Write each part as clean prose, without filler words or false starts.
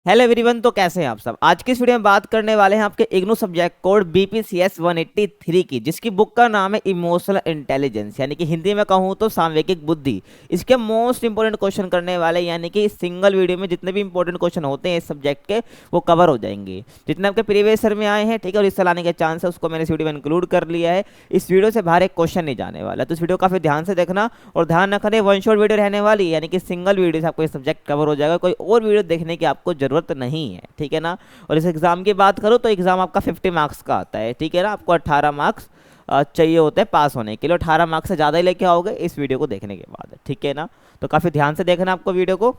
Hello everyone. तो कैसे हैं आप सब। आज की इस वीडियो में बात करने वाले हैं आपके इग्नू सब्जेक्ट कोड BPCS 183 की, जिसकी बुक का नाम है इमोशनल इंटेलिजेंस, यानी कि हिंदी में कहूँ तो सांवेगिक बुद्धि। इसके मोस्ट इंपोर्टेंट क्वेश्चन करने वाले, यानी कि इस सिंगल वीडियो में जितने भी इंपॉर्टेंट क्वेश्चन होते हैं इस सब्जेक्ट के वो कवर हो जाएंगे, जितने आपके प्रीवियस ईयर में आए हैं। ठीक है, और इस साल आने के चांस है उसको मैंने इस वीडियो में इंक्लूड कर लिया है। इस वीडियो से बाहर एक क्वेश्चन नहीं जाने वाला, तो इस वीडियो काफी ध्यान से देखना और ध्यान रखना वन शॉट वीडियो रहने वाली, यानी कि सिंगल वीडियो से आपको ये सब्जेक्ट कवर हो जाएगा। कोई और वीडियो देखने की आपको जरूरत नहीं है, ठीक है ना। और इस एग्जाम की बात करूँ तो एग्जाम आपका 50 मार्क्स का आता है, ठीक है ना। आपको 18 मार्क्स चाहिए होते हैं पास होने के लिए, 18 मार्क्स से ज़्यादा ही लेके आओगे इस वीडियो को देखने के बाद, ठीक है ना। तो काफ़ी ध्यान से देखना आपको वीडियो को।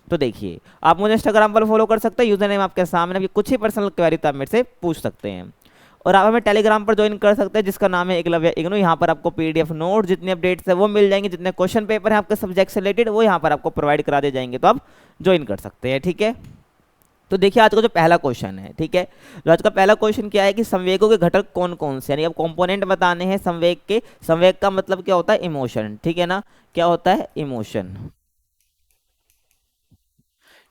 तो देखिए, आप मुझे इंस्टाग्राम पर फॉलो कर सकते हैं, यूजर नेम आपके सामने, अभी कुछ ही पर्सनल क्वेरी तो आप मेरे से पूछ सकते हैं। और आप हमें टेलीग्राम पर ज्वाइन कर सकते हैं, जिसका नाम है एकलव्य इग्नू। यहाँ पर आपको PDF नोट जितने अपडेट्स है वो मिल जाएंगे, जितने क्वेश्चन पेपर हैं आपके सब्जेक्ट से रिलेटेड वो यहाँ पर आपको प्रोवाइड करा दिए जाएंगे, तो आप ज्वाइन कर सकते हैं, ठीक है। तो देखिए, आज का जो पहला क्वेश्चन है, ठीक है, जो आज का पहला क्वेश्चन क्या है कि संवेगों के घटक कौन कौन से, यानी अब कंपोनेंट बताने हैं संवेग के। संवेग का मतलब क्या होता है, इमोशन, ठीक है ना। क्या होता है, इमोशन,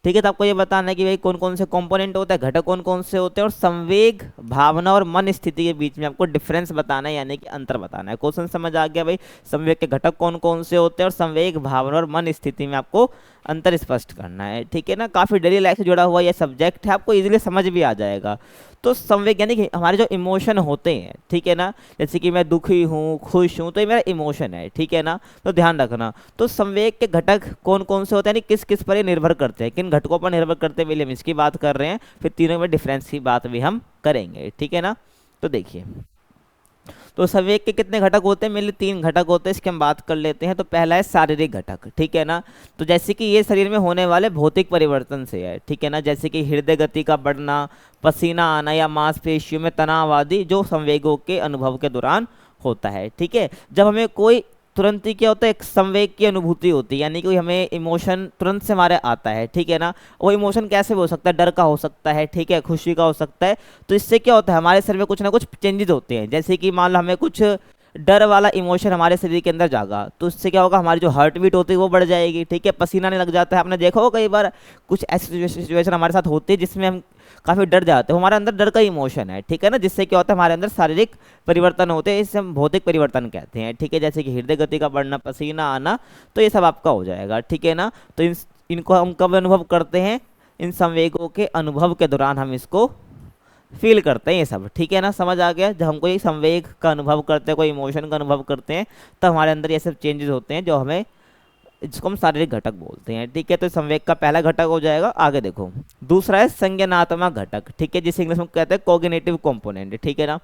ठीक है। तो आपको ये बताना है कि भाई कौन कौन से कंपोनेंट होता है, घटक कौन कौन से होते हैं, और संवेग, भावना और मन स्थिति के बीच में आपको डिफरेंस बताना है, यानी कि अंतर बताना है। क्वेश्चन समझ आ गया भाई, संवेग के घटक कौन कौन से होते हैं और संवेग, भावना और मन स्थिति में आपको अंतर स्पष्ट करना है, ठीक है ना। काफी डेली लाइफ से जुड़ा हुआ ये सब्जेक्ट है, आपको इजीली समझ भी आ जाएगा। तो संवेग यानी कि हमारे जो इमोशन होते हैं, ठीक है ना, जैसे कि मैं दुखी हूँ, खुश हूँ, तो ये मेरा इमोशन है, ठीक है ना। तो ध्यान रखना। तो संवेग के घटक कौन कौन से होते हैं, यानी किस किस पर ये निर्भर करते हैं, किन घटकों पर निर्भर करते हैं, हम इसकी बात कर रहे हैं। फिर तीनों में डिफरेंस की बात भी हम करेंगे, ठीक है ना। तो देखिए, तो संवेग के कितने घटक होते हैं, मेनली 3 घटक होते हैं, इसकी हम बात कर लेते हैं। तो पहला है शारीरिक घटक, ठीक है ना। तो जैसे कि ये शरीर में होने वाले भौतिक परिवर्तन से है, ठीक है ना, जैसे कि हृदय गति का बढ़ना, पसीना आना या मांसपेशियों में तनाव आदि, जो संवेगों के अनुभव के दौरान होता है, ठीक है। जब हमें कोई तुरंत ही क्या होता है, एक संवेग की अनुभूति होती है, यानी कि हमें इमोशन तुरंत से हमारे आता है, ठीक है ना। वो इमोशन कैसे भी हो सकता है, डर का हो सकता है, ठीक है, खुशी का हो सकता है। तो इससे क्या होता है, हमारे शरीर में कुछ ना कुछ चेंजेस होते हैं। जैसे कि मान लो हमें कुछ डर वाला इमोशन हमारे शरीर के अंदर जागा, तो इससे क्या होगा, हमारी जो हार्ट बीट होती है वो बढ़ जाएगी, ठीक है। पसीना नहीं लग जाता है, आपने देखा हो कई बार कुछ ऐसी सिचुएशन हमारे साथ होती है जिसमें हम काफ़ी डर जाते हैं, हमारे अंदर डर का इमोशन है, ठीक है ना। जिससे क्या होता है, हमारे अंदर शारीरिक परिवर्तन होते हैं, इसे हम भौतिक परिवर्तन कहते हैं, ठीक है। जैसे कि हृदय गति का बढ़ना, पसीना आना, तो ये सब आपका हो जाएगा, ठीक है ना। तो इनको हम कब अनुभव करते हैं, इन संवेगों के अनुभव के दौरान हम इसको फील करते हैं, ये सब, ठीक है ना। समझ आ गया, जब हम कोई संवेग का अनुभव करते हैं, कोई इमोशन का अनुभव करते हैं, तब हमारे अंदर ये सब चेंजेस होते हैं जो हमें, जिसको हम शारीरिक घटक बोलते हैं, ठीक है। तो संवेग का पहला घटक हो जाएगा। आगे देखो, दूसरा है संज्ञानात्मक घटक, ठीक है, जिसे इंग्लिश में कहते हैं कोग्निटिव कंपोनेंट, ठीक है ना।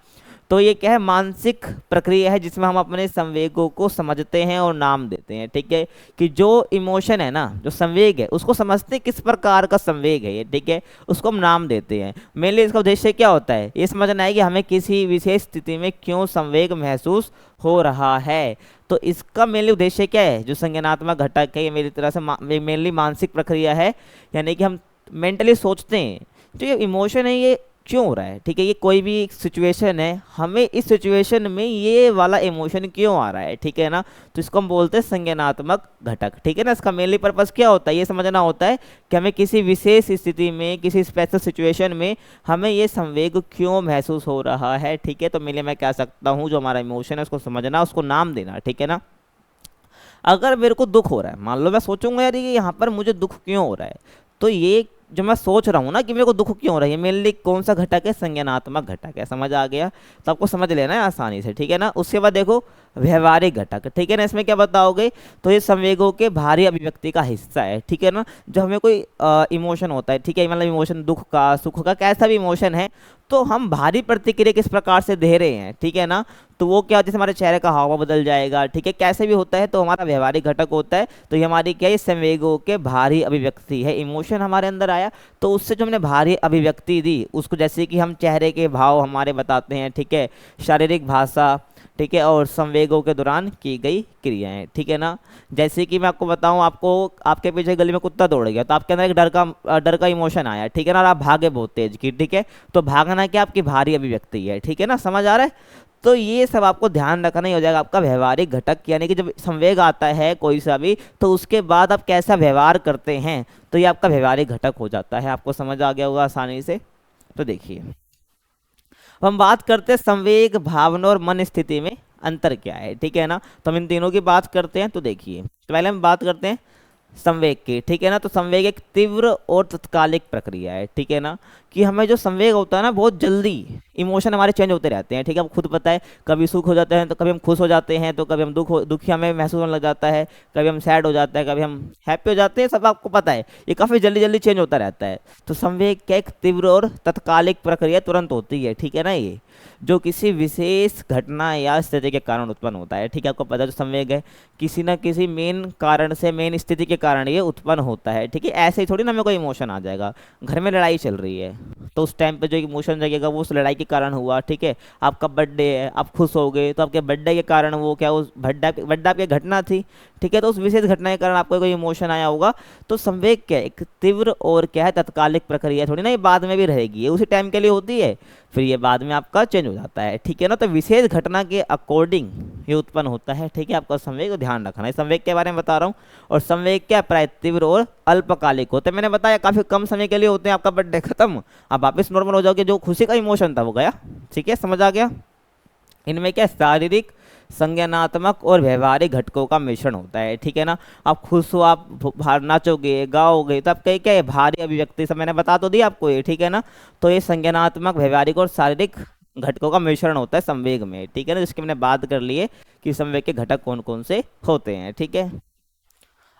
तो ये क्या है, मानसिक प्रक्रिया है जिसमें हम अपने संवेगों को समझते हैं और नाम देते हैं, ठीक है। कि जो इमोशन है ना, जो संवेग है, उसको समझते हैं किस प्रकार का संवेग है ये, ठीक है, उसको हम नाम देते हैं। मेनली इसका उद्देश्य क्या होता है, ये समझना है कि हमें किसी विशेष स्थिति में क्यों संवेग महसूस हो रहा है। तो इसका मेनली उद्देश्य क्या है, जो संज्ञानात्मक घटक है, ये मेरी तरह से मेनली मानसिक प्रक्रिया है, यानी कि हम मेंटली सोचते हैं जो ये इमोशन है ये क्यों हो रहा है, ठीक है। ये कोई भी सिचुएशन है, हमें इस सिचुएशन में ये वाला इमोशन क्यों आ रहा है, ठीक है ना। तो इसको हम बोलते हैं संज्ञानात्मक घटक, ठीक है ना। इसका मेनली पर्पस क्या होता है, ये समझना होता है कि हमें किसी विशेष स्थिति में, किसी स्पेशल सिचुएशन में हमें ये संवेग क्यों महसूस हो रहा है, ठीक है। तो मेनली मैं कह सकता हूँ जो हमारा इमोशन है उसको समझना, उसको नाम देना, ठीक है ना। अगर मेरे को दुख हो रहा है, मान लो मैं सोचूंगा यार ये यहाँ पर मुझे दुख क्यों हो रहा है, तो ये जो मैं सोच रहा हूँ ना कि मेरे को दुख क्यों हो रहा है, मेरे लिए कौन सा घटक है, संज्ञानात्मक घटक है। समझ आ गया, तो आपको समझ लेना है आसानी से, ठीक है ना। उसके बाद देखो व्यवहारिक घटक, ठीक है ना। इसमें क्या बताओगे, तो ये संवेगों के भारी अभिव्यक्ति का हिस्सा है, ठीक है ना। जब हमें कोई इमोशन होता है, ठीक है, मतलब इमोशन दुख का, सुख का, कैसा भी इमोशन है, तो हम भारी प्रतिक्रिया किस प्रकार से दे रहे हैं, ठीक है ना। तो वो क्या, जैसे हमारे चेहरे का हाव बदल जाएगा, ठीक है, कैसे भी होता है, तो हमारा व्यवहारिक घटक होता है। तो ये हमारी क्या है, संवेगों के भारी अभिव्यक्ति है। इमोशन हमारे अंदर आया, तो उससे जो हमने भारी अभिव्यक्ति दी उसको, जैसे कि हम चेहरे के भाव हमारे बताते हैं, ठीक है, शारीरिक भाषा, ठीक है, और संवेगों के दौरान की गई क्रियाएं, ठीक है ना। जैसे कि मैं आपको बताऊं, आपको आपके पीछे गली में कुत्ता दौड़ गया, तो आपके अंदर एक डर का इमोशन आया, ठीक है ना, और आप भागे बहुत तेज की, ठीक है। तो भागना क्या, आपकी भारी अभिव्यक्ति है, ठीक है ना। समझ आ रहा है। तो ये सब आपको ध्यान रखना ही हो जाएगा आपका व्यवहारिक घटक, यानी कि जब संवेग आता है कोई सा भी, तो उसके बाद आप कैसा व्यवहार करते हैं, तो ये आपका व्यवहारिक घटक हो जाता है। आपको समझ आ गया होगा आसानी से। तो देखिए, अब हम बात करते हैं संवेग, भावना और मन स्थिति में अंतर क्या है, ठीक है ना। तो हम इन तीनों की बात करते हैं। तो देखिए, तो पहले हम बात करते हैं संवेग की, ठीक है ना। तो संवेग एक तीव्र और तत्कालिक प्रक्रिया है, ठीक है ना, कि हमें जो संवेग होता है ना, बहुत जल्दी इमोशन हमारे चेंज होते रहते हैं, ठीक है। आपको खुद पता है, कभी सुख हो जाते हैं, तो कभी हम खुश हो जाते हैं, तो कभी हम दुखी हमें महसूस होने लग जाता है, कभी हम सैड हो जाता है, कभी हम हैप्पी हो जाते हैं, सब आपको पता है, ये काफ़ी जल्दी जल्दी चेंज होता रहता है। तो संवेग क्या एक तीव्र और तत्कालिक प्रक्रिया तुरंत होती है, ठीक है ना, ये जो किसी विशेष घटना या स्थिति के कारण उत्पन्न होता है, ठीक है। आपको पता है, जो संवेग है किसी ना किसी मेन कारण से, मेन स्थिति के कारण ये उत्पन्न होता है, ठीक है। ऐसे ही थोड़ी ना हमें कोई इमोशन आ जाएगा। घर में लड़ाई चल रही है, तो उस टाइम पे जो इमोशन जगेगा वो उस लड़ाई के कारण हुआ, ठीक है। आपका बर्थडे है, आप खुश हो गए, तो आपके बर्थडे के कारण वो क्या, उस बर्थडे आपकी घटना थी, ठीक है। तो उस विशेष घटना के कारण आपको कोई इमोशन आया होगा। तो संवेग क्या है, एक तीव्र और क्या है, तत्कालिक प्रक्रिया, थोड़ी ना ये बाद में भी रहेगी, ये उसी टाइम के लिए होती है, फिर ये बाद में आपका चेंज हो जाता है, ठीक है ना। तो विशेष घटना के अकॉर्डिंग ये उत्पन्न होता है, ठीक है। आपका संवेग को ध्यान रखना है, संवेग के बारे में बता रहा हूँ। और संवेग क्या, प्राय तीव्र और अल्पकालिक होते हैं। मैंने बताया काफी कम समय के लिए होते हैं। आपका बर्थडे खत्म, अब वापस नॉर्मल हो जाओगे, जो खुशी का इमोशन था वो गया, ठीक है, समझ आ गया। इनमें क्या शारीरिक, संज्ञानात्मक और व्यवहारिक घटकों का मिश्रण होता है, ठीक है ना। आप खुश हो, आप बाहर नाचोगे, गाओगे, तो आप कहीं क्या है, भारी अभिव्यक्ति, सब मैंने बता तो दिया आपको ये, ठीक है ना। तो ये संज्ञानात्मक, व्यवहारिक और शारीरिक घटकों का मिश्रण होता है संवेग में, ठीक है ना, जिसकी मैंने बात कर ली है कि संवेग के घटक कौन कौन से होते हैं, ठीक है।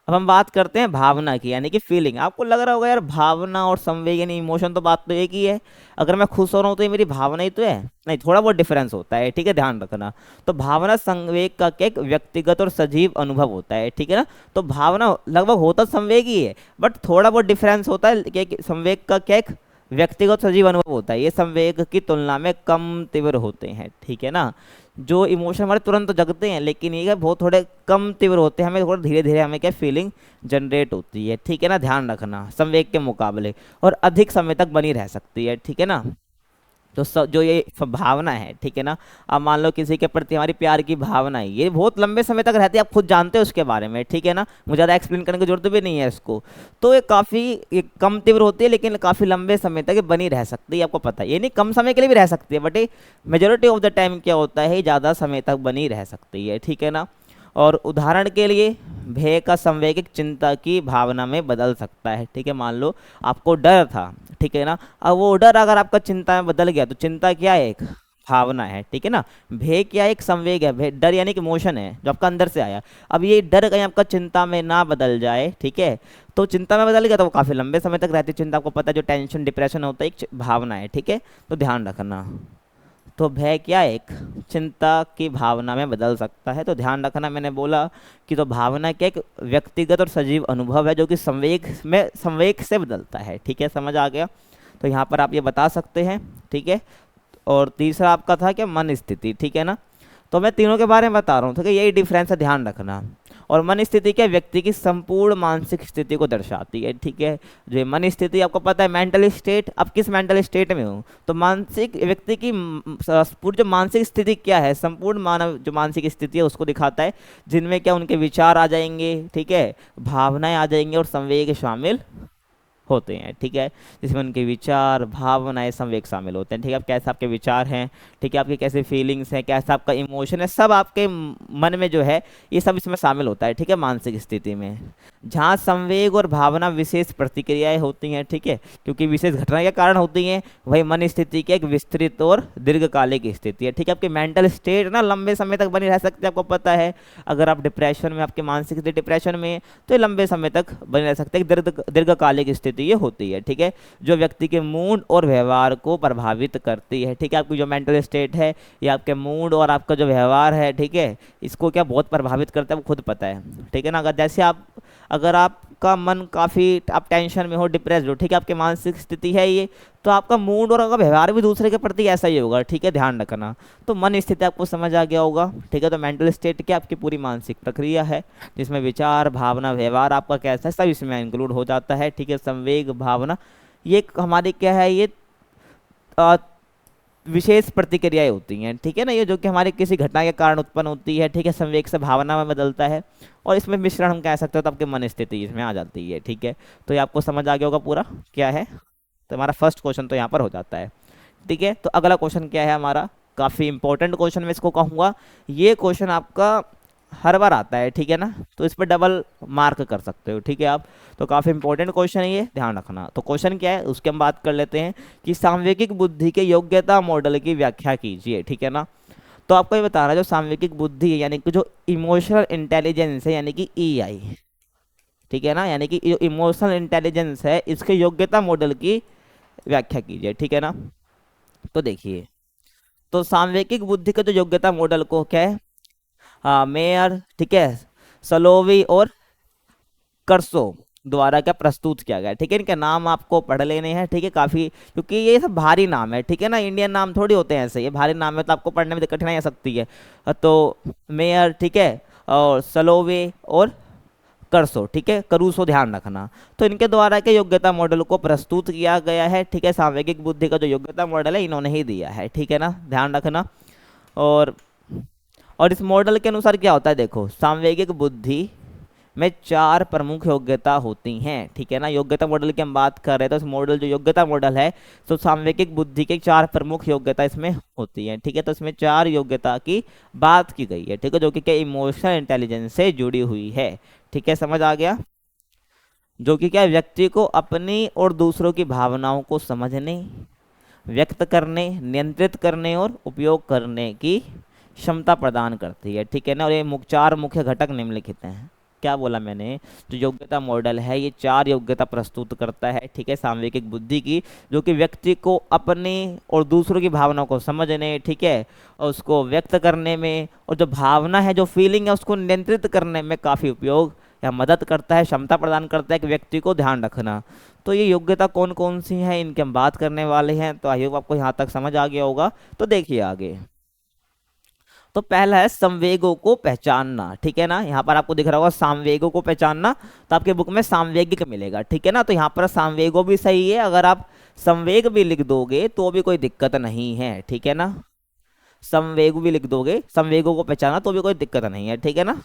अब हम बात करते हैं भावना की, यानी कि फीलिंग। आपको लग रहा होगा यार, भावना और संवेग यानी इमोशन, तो बात तो एक ही है। अगर मैं खुश हो रहा हूँ तो ये मेरी भावना ही तो है, नहीं, थोड़ा बहुत डिफरेंस होता है, ठीक है, ध्यान रखना। तो भावना संवेग का क्या एक व्यक्तिगत और सजीव अनुभव होता है, ठीक है ना। तो भावना लगभग होता संवेग ही है, बट थोड़ा बहुत डिफरेंस होता है कि संवेग का क्या एक व्यक्तिगत सजीव अनुभव होता है, ये संवेग की तुलना में कम तीव्र होते हैं, ठीक है ना। जो इमोशन हमारे तुरंत तो जगते हैं, लेकिन ये क्या बहुत थोड़े कम तीव्र होते हैं, हमें थोड़ा धीरे धीरे हमें क्या फीलिंग जनरेट होती है, ठीक है ना, ध्यान रखना, संवेग के मुकाबले, और अधिक समय तक बनी रह सकती है, ठीक है ना। तो जो ये भावना है, ठीक है ना, अब मान लो किसी के प्रति हमारी प्यार की भावना है, ये बहुत लंबे समय तक रहती है, आप खुद जानते हो उसके बारे में, ठीक है ना, मुझे ज़्यादा एक्सप्लेन करने की जरूरत भी नहीं है इसको। तो ये काफ़ी कम तीव्र होती है, लेकिन काफ़ी लंबे समय तक ये बनी रह सकती है, आपको पता है, ये नहीं कम समय के लिए भी रह सकती है, बट ये मेजोरिटी ऑफ द टाइम क्या होता है, ज़्यादा समय तक बनी रह सकती है, ठीक है ना। और उदाहरण के लिए, भय का संवेग एक चिंता की भावना में बदल सकता है, ठीक है। मान लो आपको डर था, ठीक है ना, अब वो डर अगर आपका चिंता में बदल गया, तो चिंता क्या है, एक भावना है, ठीक है ना। भय क्या एक संवेग है, भय डर यानी कि इमोशन है जो आपका अंदर से आया। अब ये डर कहीं आपका चिंता में ना बदल जाए, ठीक है, तो चिंता में बदल गया तो वो काफ़ी लंबे समय तक रहती है चिंता। आपको पता है, जो टेंशन डिप्रेशन होता है एक भावना है, ठीक है, तो ध्यान रखना। तो भय क्या एक चिंता की भावना में बदल सकता है, तो ध्यान रखना, मैंने बोला कि तो भावना क्या एक व्यक्तिगत और सजीव अनुभव है, जो कि संवेग से बदलता है, ठीक है, समझ आ गया। तो यहाँ पर आप ये बता सकते हैं, ठीक है। और तीसरा आपका था क्या, मन स्थिति, ठीक है ना। तो मैं तीनों के बारे में बता रहा हूँ, ठीक है, यही डिफरेंस है, ध्यान रखना। और मन स्थिति क्या व्यक्ति की संपूर्ण मानसिक स्थिति को दर्शाती है, ठीक है। जो मन स्थिति आपको पता है, मेंटल स्टेट, आप किस मेंटल स्टेट में हो, तो मानसिक व्यक्ति की पूरी जो मानसिक स्थिति क्या है, संपूर्ण मानव जो मानसिक स्थिति है उसको दिखाता है, जिनमें क्या उनके विचार आ जाएंगे, ठीक है, भावनाएं आ जाएंगी और संवेग शामिल होते हैं, ठीक है, जिसमें उनके विचार, भावनाएं, संवेग शामिल होते हैं, ठीक है। आप कैसे आपके विचार हैं, ठीक है, आपके कैसे फीलिंग्स हैं, कैसा आपका इमोशन है, सब आपके मन में जो है ये सब इसमें शामिल होता है, ठीक है, मानसिक स्थिति में। जहाँ संवेग और भावना विशेष प्रतिक्रियाएं होती हैं, ठीक है, क्योंकि विशेष घटना के कारण होती हैं, वही मन स्थिति की एक विस्तृत और दीर्घकालिक स्थिति है, ठीक है। आपकी मेंटल स्टेट ना लंबे समय तक बनी रह सकती है, आपको पता है, अगर आप डिप्रेशन में, आपकी मानसिक स्थिति डिप्रेशन में, तो ये लंबे समय तक बनी रह सकती है, दीर्घकालिक स्थिति ये होती है, ठीक है, जो व्यक्ति के मूड और व्यवहार को प्रभावित करती है, ठीक है। आपकी जो मेंटल स्टेट है, ये आपके मूड और आपका जो व्यवहार है, ठीक है, इसको क्या बहुत प्रभावित करता है, वो खुद पता है, ठीक है ना। अगर आपका मन काफ़ी, आप टेंशन में हो, डिप्रेस्ड हो, ठीक है, आपकी मानसिक स्थिति है ये, तो आपका मूड और आपका व्यवहार भी दूसरे के प्रति ऐसा ही होगा, ठीक है, ध्यान रखना। तो मन स्थिति आपको समझ आ गया होगा, ठीक है। तो मेंटल स्टेट क्या आपकी पूरी मानसिक प्रक्रिया है, जिसमें विचार, भावना, व्यवहार आपका कैसा है, सब इसमें इंक्लूड हो जाता है, ठीक है। संवेग, भावना, ये हमारी क्या है, ये विशेष प्रतिक्रियाएं होती हैं, ठीक है ना, ये जो कि हमारी किसी घटना के कारण उत्पन्न होती है, ठीक है, संवेग से भावना में बदलता है, और इसमें मिश्रण हम कह सकते हो तो आपकी मन स्थिति इसमें आ जाती है, ठीक है। तो ये आपको समझ आ गया होगा पूरा क्या है। तो हमारा फर्स्ट क्वेश्चन तो यहाँ पर हो जाता है, ठीक है। तो अगला क्वेश्चन क्या है हमारा, काफ़ी इंपॉर्टेंट क्वेश्चन मैं इसको कहूँगा, ये क्वेश्चन आपका हर बार आता है, ठीक है ना, तो इस पर डबल मार्क कर सकते हो, ठीक है आप। तो काफ़ी इंपॉर्टेंट क्वेश्चन है ये, ध्यान रखना। तो क्वेश्चन क्या है उसके हम बात कर लेते हैं कि सांवेगिक बुद्धि के योग्यता मॉडल की व्याख्या कीजिए, ठीक है ना। तो आपको ये बताना जो सांवेगिक बुद्धि है यानी कि जो इमोशनल इंटेलिजेंस है यानी कि ईआई, ठीक है ना, यानी कि जो इमोशनल इंटेलिजेंस है इसके योग्यता मॉडल की व्याख्या कीजिए, ठीक है ना। तो देखिए, तो सांवेगिक बुद्धि के जो योग्यता मॉडल को क्या है, हाँ मेयर, ठीक है, सलोवी और कर्सो द्वारा क्या प्रस्तुत किया गया, ठीक है। इनके नाम आपको पढ़ लेने हैं, ठीक है, काफ़ी, क्योंकि ये सब भारी नाम है, ठीक है ना, इंडियन नाम थोड़ी होते हैं ऐसे, ये भारी नाम है तो आपको पढ़ने में कठिनाई आ सकती है। तो मेयर, ठीक है, और सलोवे और करसो, ठीक है, करूसो, ध्यान रखना। तो इनके द्वारा के योग्यता मॉडल को प्रस्तुत किया गया है, ठीक है। सांवेगिक बुद्धि का जो योग्यता मॉडल है इन्होंने ही दिया है, ठीक है ना, ध्यान रखना। और इस मॉडल के अनुसार क्या होता है, देखो सांवेगिक बुद्धि में 4 प्रमुख योग्यता होती हैं, ठीक है ना। योग्यता मॉडल की हम बात कर रहे हैं तो इस मॉडल जो योग्यता मॉडल है तो सांवेगिक बुद्धि के 4 प्रमुख योग्यता इसमें होती हैं, ठीक है। तो इसमें 4 योग्यता की बात की गई है, ठीक है, जो कि क्या इमोशनल इंटेलिजेंस से जुड़ी हुई है, ठीक है, समझ आ गया। जो कि क्या व्यक्ति को अपनी और दूसरों की भावनाओं को समझने, व्यक्त करने, नियंत्रित करने और उपयोग करने की क्षमता प्रदान करती है, ठीक है ना। और ये 4 मुख्य घटक निम्नलिखित हैं। क्या बोला मैंने, जो योग्यता मॉडल है ये 4 योग्यता प्रस्तुत करता है, ठीक है, सांवेगिक बुद्धि की, जो कि व्यक्ति को अपने और दूसरों की भावनाओं को समझने, ठीक है, और उसको व्यक्त करने में, और जो भावना है, जो फीलिंग है, उसको नियंत्रित करने में काफ़ी उपयोग या मदद करता है, क्षमता प्रदान करता है कि व्यक्ति को, ध्यान रखना। तो ये योग्यता कौन कौन सी हैं इनके हम बात करने वाले हैं। तो आई होप आपको यहाँ तक समझ आ गया होगा। तो देखिए आगे, तो पहला है संवेगों को पहचानना, ठीक है ना, यहाँ पर आपको दिख रहा होगा संवेगों को पहचानना, तो आपके बुक में सांवेगिक मिलेगा, ठीक है ना। तो यहाँ पर संवेगों भी सही है, अगर आप संवेग भी लिख दोगे तो भी कोई दिक्कत नहीं है, ठीक है ना। संवेग भी लिख दोगे, संवेगों को पहचाना तो भी कोई दिक्कत नहीं है, ठीक है ना,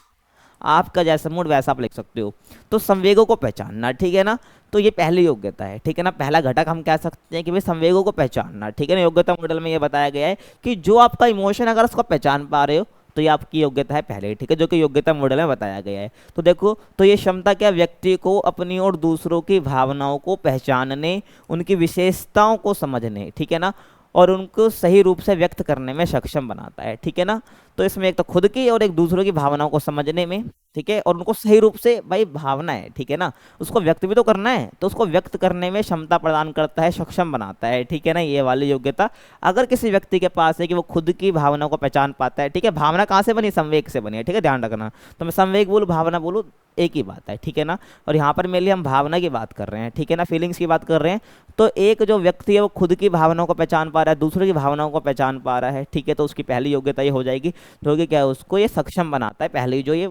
आपका जैसा मूड वैसा आप लिख सकते हो। तो संवेगों को पहचानना, ठीक है ना, तो ये पहली योग्यता है, ठीक है ना, पहला घटक हम कह सकते हैं कि भाई संवेगों को पहचानना, ठीक है ना। योग्यता मॉडल में ये बताया गया है कि जो आपका इमोशन अगर उसको पहचान पा रहे हो तो ये आपकी योग्यता है पहले, ठीक है, जो कि योग्यता मॉडल में बताया गया है। तो देखो, तो ये क्षमता क्या व्यक्ति को अपनी और दूसरों की भावनाओं को पहचानने, उनकी विशेषताओं को समझने, ठीक है ना, और उनको सही रूप से व्यक्त करने में सक्षम बनाता है, ठीक है ना। तो इसमें एक तो खुद की और एक दूसरों की भावनाओं को समझने में, ठीक है, और उनको सही रूप से, भाई भावना है, ठीक है ना, उसको व्यक्त भी तो करना है, तो उसको व्यक्त करने में क्षमता प्रदान करता है, सक्षम बनाता है, ठीक है ना। ये वाली योग्यता अगर किसी व्यक्ति के पास है कि वो खुद की भावनाओं को पहचान पाता है, ठीक है, भावना कहाँ से बनी, संवेग से बनी है, ठीक है, ध्यान रखना। तो मैं संवेग बोलूँ, भावना बोलूँ, एक ही बात है, ठीक है ना। और यहाँ पर मेनली हम भावना की बात कर रहे हैं, ठीक है ना, फीलिंग्स की बात कर रहे हैं। तो एक जो व्यक्ति है वो खुद की भावनाओं को पहचान पा रहा है, दूसरों की भावनाओं को पहचान पा रहा है, ठीक है, तो उसकी पहली योग्यता ये हो जाएगी, जो कि क्या है, उसको ये सक्षम बनाता है, पहली जो ये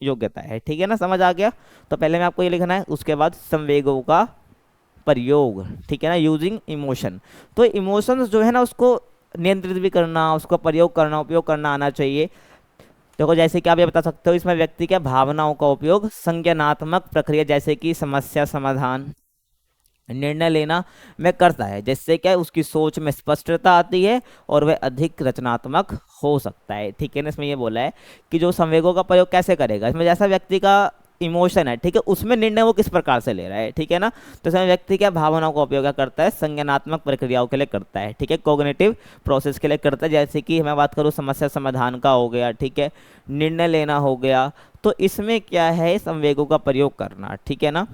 योग्यता है, ठीक है ना, समझ आ गया। तो पहले में आपको ये लिखना है, उसके बाद संवेगों का प्रयोग, ठीक है ना, यूजिंग इमोशन। तो इमोशंस जो है ना उसको नियंत्रित भी करना, उसका प्रयोग करना, उपयोग करना आना चाहिए। देखो जैसे कि आप ये बता सकते हो, इसमें व्यक्ति क्या भावनाओं का उपयोग संज्ञानात्मक प्रक्रिया जैसे कि समस्या समाधान, निर्णय लेना में करता है, जिससे क्या उसकी सोच में स्पष्टता आती है और वह अधिक रचनात्मक हो सकता है, ठीक है ना। इसमें ये बोला है कि जो संवेगों का प्रयोग कैसे करेगा, इसमें जैसा व्यक्ति का इमोशन है, ठीक है, उसमें निर्णय वो किस प्रकार से ले रहा है, ठीक है ना। तो इसमें व्यक्ति क्या भावनाओं का उपयोग करता है, संज्ञानात्मक प्रक्रियाओं के लिए करता है, ठीक है, कॉग्निटिव प्रोसेस के लिए करता है, जैसे कि मैं बात करूँ समस्या समाधान का हो गया, ठीक है, निर्णय लेना हो गया। तो इसमें क्या है, संवेगों का प्रयोग करना, ठीक है ना,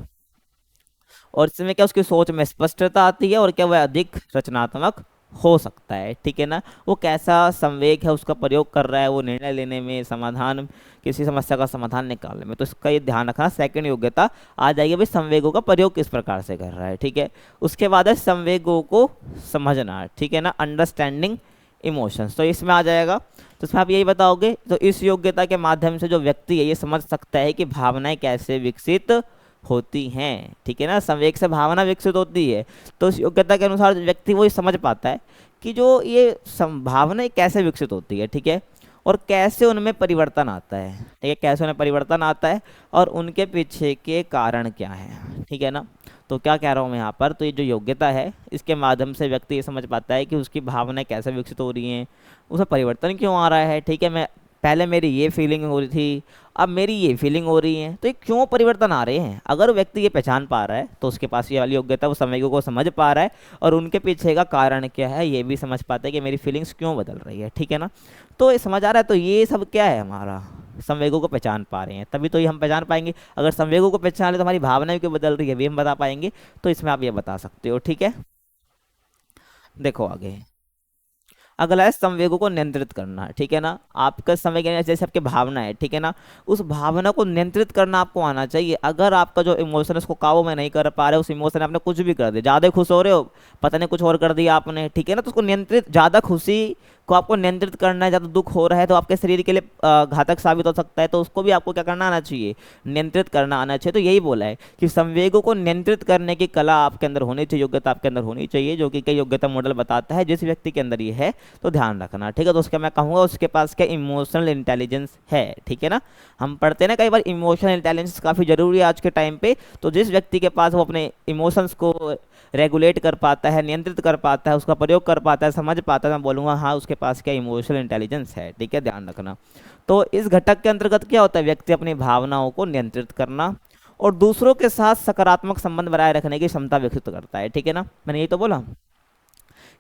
और इसमें क्या उसकी सोच में स्पष्टता आती है और क्या वह अधिक रचनात्मक हो सकता है, ठीक है ना। वो कैसा संवेग है उसका प्रयोग कर रहा है, वो निर्णय लेने में, समाधान, किसी समस्या का समाधान निकालने में, तो इसका ये ध्यान रखना। सेकंड योग्यता आ जाएगी भाई संवेगों का प्रयोग किस प्रकार से कर रहा है, ठीक है। उसके बाद है संवेगों को समझना, ठीक है ना, अंडरस्टैंडिंग इमोशंस, तो इसमें आ जाएगा। तो इसमें आप यही बताओगे, तो इस योग्यता के माध्यम से जो व्यक्ति है ये समझ सकता है कि भावनाएं कैसे विकसित होती हैं, ठीक है ना। संवेग से भावना विकसित होती है। तो उस योग्यता के अनुसार व्यक्ति वो समझ पाता है कि जो ये भावनाएं कैसे विकसित होती है, ठीक है, और कैसे उनमें परिवर्तन आता है, ठीक है, कैसे उनमें परिवर्तन आता है और उनके पीछे के कारण क्या है, ठीक है ना। तो क्या कह रहा हूँ मैं यहाँ पर, तो ये जो योग्यता है इसके माध्यम से व्यक्ति ये समझ पाता है कि उसकी भावनाएं कैसे विकसित हो रही हैं, उसमें परिवर्तन क्यों आ रहा है, ठीक है। मैं पहले मेरी ये फीलिंग हो रही थी, अब मेरी ये फीलिंग हो रही है, तो ये क्यों परिवर्तन आ रहे हैं। अगर व्यक्ति ये पहचान पा रहा है तो उसके पास ये वाली योग्यता, वो संवेगों को समझ पा रहा है और उनके पीछे का कारण क्या है ये भी समझ पाता है कि मेरी फीलिंग्स क्यों बदल रही है, ठीक है ना। तो ये समझ आ रहा है। तो ये सब क्या है, हमारा संवेगों को पहचान पा रहे हैं, तभी तो ये हम पहचान पाएंगे। अगर संवेगों को पहचान ले तो हमारी भावनाएं क्यों बदल रही है भी हम बता पाएंगे। तो इसमें आप ये बता सकते हो, ठीक है। देखो आगे, अगला है संवेगों को नियंत्रित करना, ठीक है ना। आपका संवेग यानी जैसे आपकी भावना है, ठीक है ना, उस भावना को नियंत्रित करना आपको आना चाहिए। अगर आपका जो इमोशन है उसको काबू में नहीं कर पा रहे, उस इमोशन आपने कुछ भी कर दिया, ज़्यादा खुश हो रहे हो, पता नहीं कुछ और कर दिया आपने, ठीक है ना, तो उसको नियंत्रित, ज़्यादा खुशी को आपको नियंत्रित करना है। ज़्यादा दुख हो रहा है तो आपके शरीर के लिए घातक साबित हो सकता है, तो उसको भी आपको क्या करना आना चाहिए, नियंत्रित करना आना चाहिए। तो यही बोला है कि संवेगों को नियंत्रित करने की कला आपके अंदर होनी चाहिए, योग्यता आपके अंदर होनी चाहिए, जो कि कई योग्यता मॉडल बताता है। जिस व्यक्ति के अंदर ये है तो ध्यान रखना, ठीक है। तो उसका मैं कहूँगा उसके पास क्या इमोशनल इंटेलिजेंस है, ठीक है ना। हम पढ़ते हैं ना कई बार इमोशनल इंटेलिजेंस काफ़ी जरूरी है आज के टाइम पे। तो जिस व्यक्ति के पास वो अपने इमोशंस को रेगुलेट कर पाता है, नियंत्रित कर पाता है, उसका प्रयोग कर पाता है, समझ पाता है, मैं बोलूँगा हाँ उसके पास क्या इमोशनल इंटेलिजेंस है, ठीक है, ध्यान रखना। तो इस घटक के अंतर्गत क्या होता है, व्यक्ति अपनी भावनाओं को नियंत्रित करना और दूसरों के साथ सकारात्मक संबंध बनाए रखने की क्षमता विकसित करता है, ठीक है ना। मैंने यही तो बोला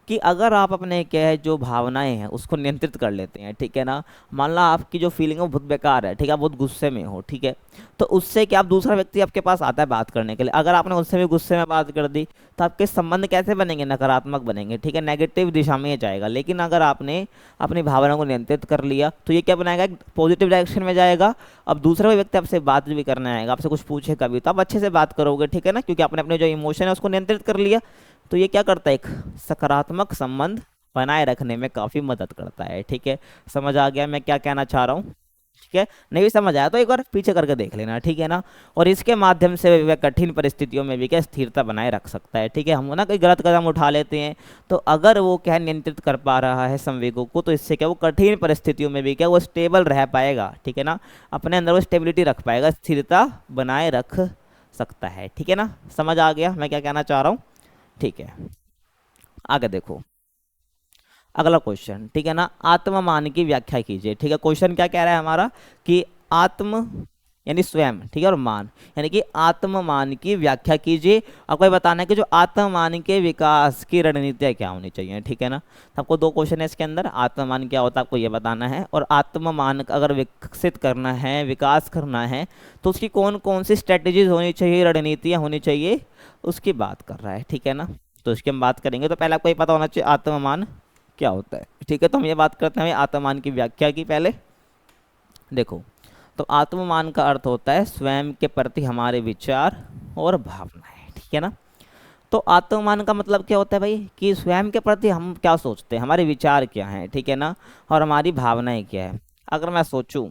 कि अगर आप अपने क्या है जो भावनाएं हैं उसको नियंत्रित कर लेते हैं, ठीक है ना। मान लो आपकी जो फीलिंग है वो बहुत बेकार है, ठीक है, आप बहुत गुस्से में हो, ठीक है, तो उससे क्या, आप दूसरा व्यक्ति आपके पास आता है बात करने के लिए, अगर आपने उससे भी गुस्से में बात कर दी तो आपके संबंध कैसे बनेंगे, नकारात्मक बनेंगे, ठीक है, नेगेटिव दिशा में ये जाएगा। लेकिन अगर आपने अपनी भावनाओं को नियंत्रित कर लिया तो ये क्या बनाएगा, एक पॉजिटिव डायरेक्शन में जाएगा। अब दूसरा व्यक्ति आपसे बात भी करने आएगा, आपसे कुछ पूछे कभी, तो आप अच्छे से बात करोगे, ठीक है ना, क्योंकि आपने अपने जो इमोशन है उसको नियंत्रित कर लिया। तो ये क्या करता है, एक सकारात्मक संबंध बनाए रखने में काफ़ी मदद करता है, ठीक है। समझ आ गया मैं क्या कहना चाह रहा हूँ, ठीक है। नहीं भी समझ आया तो एक बार पीछे करके देख लेना, ठीक है ना। और इसके माध्यम से वह कठिन परिस्थितियों में भी क्या स्थिरता बनाए रख सकता है, ठीक है। हम ना कोई गलत कदम उठा लेते हैं तो अगर वो क्या नियंत्रित कर पा रहा है संवेगों को, तो इससे क्या वो कठिन परिस्थितियों में भी क्या वो स्टेबल रह पाएगा, ठीक है ना, अपने अंदर वो स्टेबिलिटी रख पाएगा, स्थिरता बनाए रख सकता है, ठीक है ना। समझ आ गया मैं क्या कहना चाह रहा हूँ, ठीक है। आगे देखो अगला क्वेश्चन, ठीक है ना, आत्ममान की व्याख्या कीजिए, ठीक है। क्वेश्चन क्या कह रहा है हमारा कि आत्म यानी स्वयं, ठीक है, और मान यानी कि आत्ममान की व्याख्या कीजिए। आपको ये बताना है कि जो आत्ममान के विकास की रणनीतियाँ क्या होनी चाहिए, ठीक है ना। तो आपको दो क्वेश्चन है इसके अंदर, आत्ममान क्या होता है आपको ये बताना है, और आत्ममान अगर विकसित करना है, विकास करना है, तो उसकी कौन कौन सी स्ट्रेटेजीज होनी चाहिए, रणनीतियाँ होनी चाहिए, उसकी बात कर रहा है, ठीक है ना। तो इसकी हम बात करेंगे। तो पहले आपको ये पता होना चाहिए आत्ममान क्या होता है, ठीक है। तो हम ये बात करते हैं आत्ममान की व्याख्या की पहले। देखो, तो आत्ममान का अर्थ होता है स्वयं के प्रति हमारे विचार और भावनाएं, ठीक है ना। तो आत्ममान का मतलब क्या होता है भाई, कि स्वयं के प्रति हम क्या सोचते हैं, हमारे विचार क्या हैं, ठीक है ना, और हमारी भावनाएं क्या है। अगर मैं सोचूं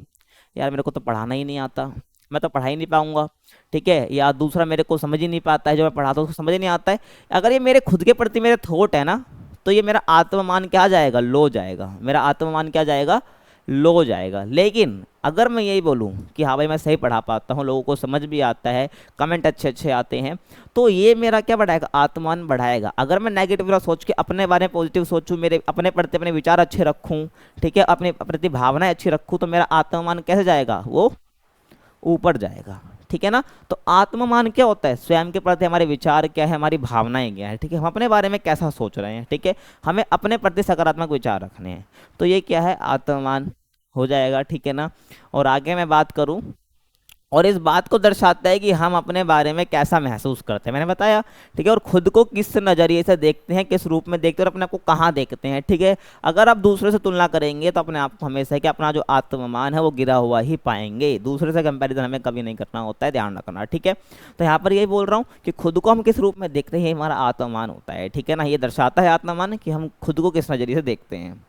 यार मेरे को तो पढ़ाना ही नहीं आता, मैं तो पढ़ा ही नहीं पाऊंगा, ठीक है, या दूसरा मेरे को समझ ही नहीं पाता है, जो मैं पढ़ाता हूँ उसको समझ ही नहीं आता है, अगर ये मेरे खुद के प्रति मेरे थॉट है ना, तो ये मेरा आत्ममान क्या जाएगा, लो जाएगा, मेरा आत्ममान क्या जाएगा, लो जाएगा। लेकिन अगर मैं यही बोलूं कि हाँ भाई मैं सही पढ़ा पाता हूँ, लोगों को समझ भी आता है, कमेंट अच्छे अच्छे आते हैं, तो ये मेरा क्या बढ़ाएगा, आत्ममान बढ़ाएगा। अगर मैं नेगेटिव सोच के अपने बारे में पॉजिटिव सोचूं, मेरे अपने प्रति अपने विचार अच्छे रखूं, ठीक है, अपने प्रति भावनाएं अच्छी रखूं, तो मेरा आत्ममान कैसे जाएगा, वो ऊपर जाएगा, ठीक है ना। तो आत्ममान क्या होता है, स्वयं के प्रति हमारे विचार क्या है, हमारी भावनाएं क्या है, ठीक है, हम अपने बारे में कैसा सोच रहे हैं, ठीक है, हमें अपने प्रति सकारात्मक विचार रखने हैं, तो ये क्या है, आत्ममान हो जाएगा, ठीक है ना। और आगे मैं बात करूं, और इस बात को दर्शाता है कि हम अपने बारे में कैसा महसूस करते हैं, मैंने बताया, ठीक है, और खुद को किस नज़रिए से देखते हैं, किस रूप में देखते हैं, और अपने आप को कहाँ देखते हैं, ठीक है। अगर आप दूसरे से तुलना करेंगे तो अपने आप को हमेशा कि अपना जो आत्ममान है वो गिरा हुआ ही पाएंगे, दूसरे से कंपैरिजन हमें कभी नहीं करना होता है, ध्यान रखना, ठीक है। तो यहाँ पर यही बोल रहा हूँ कि खुद को हम किस रूप में देखते हैं, ये हमारा आत्ममान होता है, ठीक है ना। ये दर्शाता है आत्ममान कि हम खुद को किस नज़रिए से देखते हैं।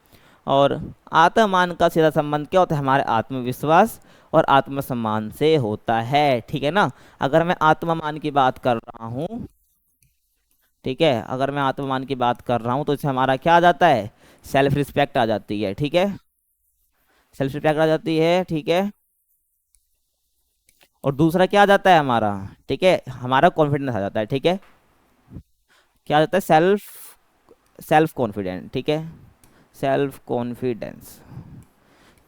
और आत्ममान का सीधा संबंध क्या होता है, हमारे आत्मविश्वास और आत्मसम्मान से होता है, ठीक है ना। अगर मैं आत्ममान की बात कर रहा हूँ, ठीक है, अगर मैं आत्ममान की बात कर रहा हूँ तो इससे हमारा क्या आ जाता है, सेल्फ रिस्पेक्ट आ जाती है, ठीक है, सेल्फ रिस्पेक्ट आ जाती है, ठीक है। और दूसरा क्या आ जाता है हमारा, ठीक है, हमारा कॉन्फिडेंस आ जाता है, ठीक है, क्या आ जाता है, सेल्फ कॉन्फिडेंस, ठीक है, सेल्फ कॉन्फिडेंस।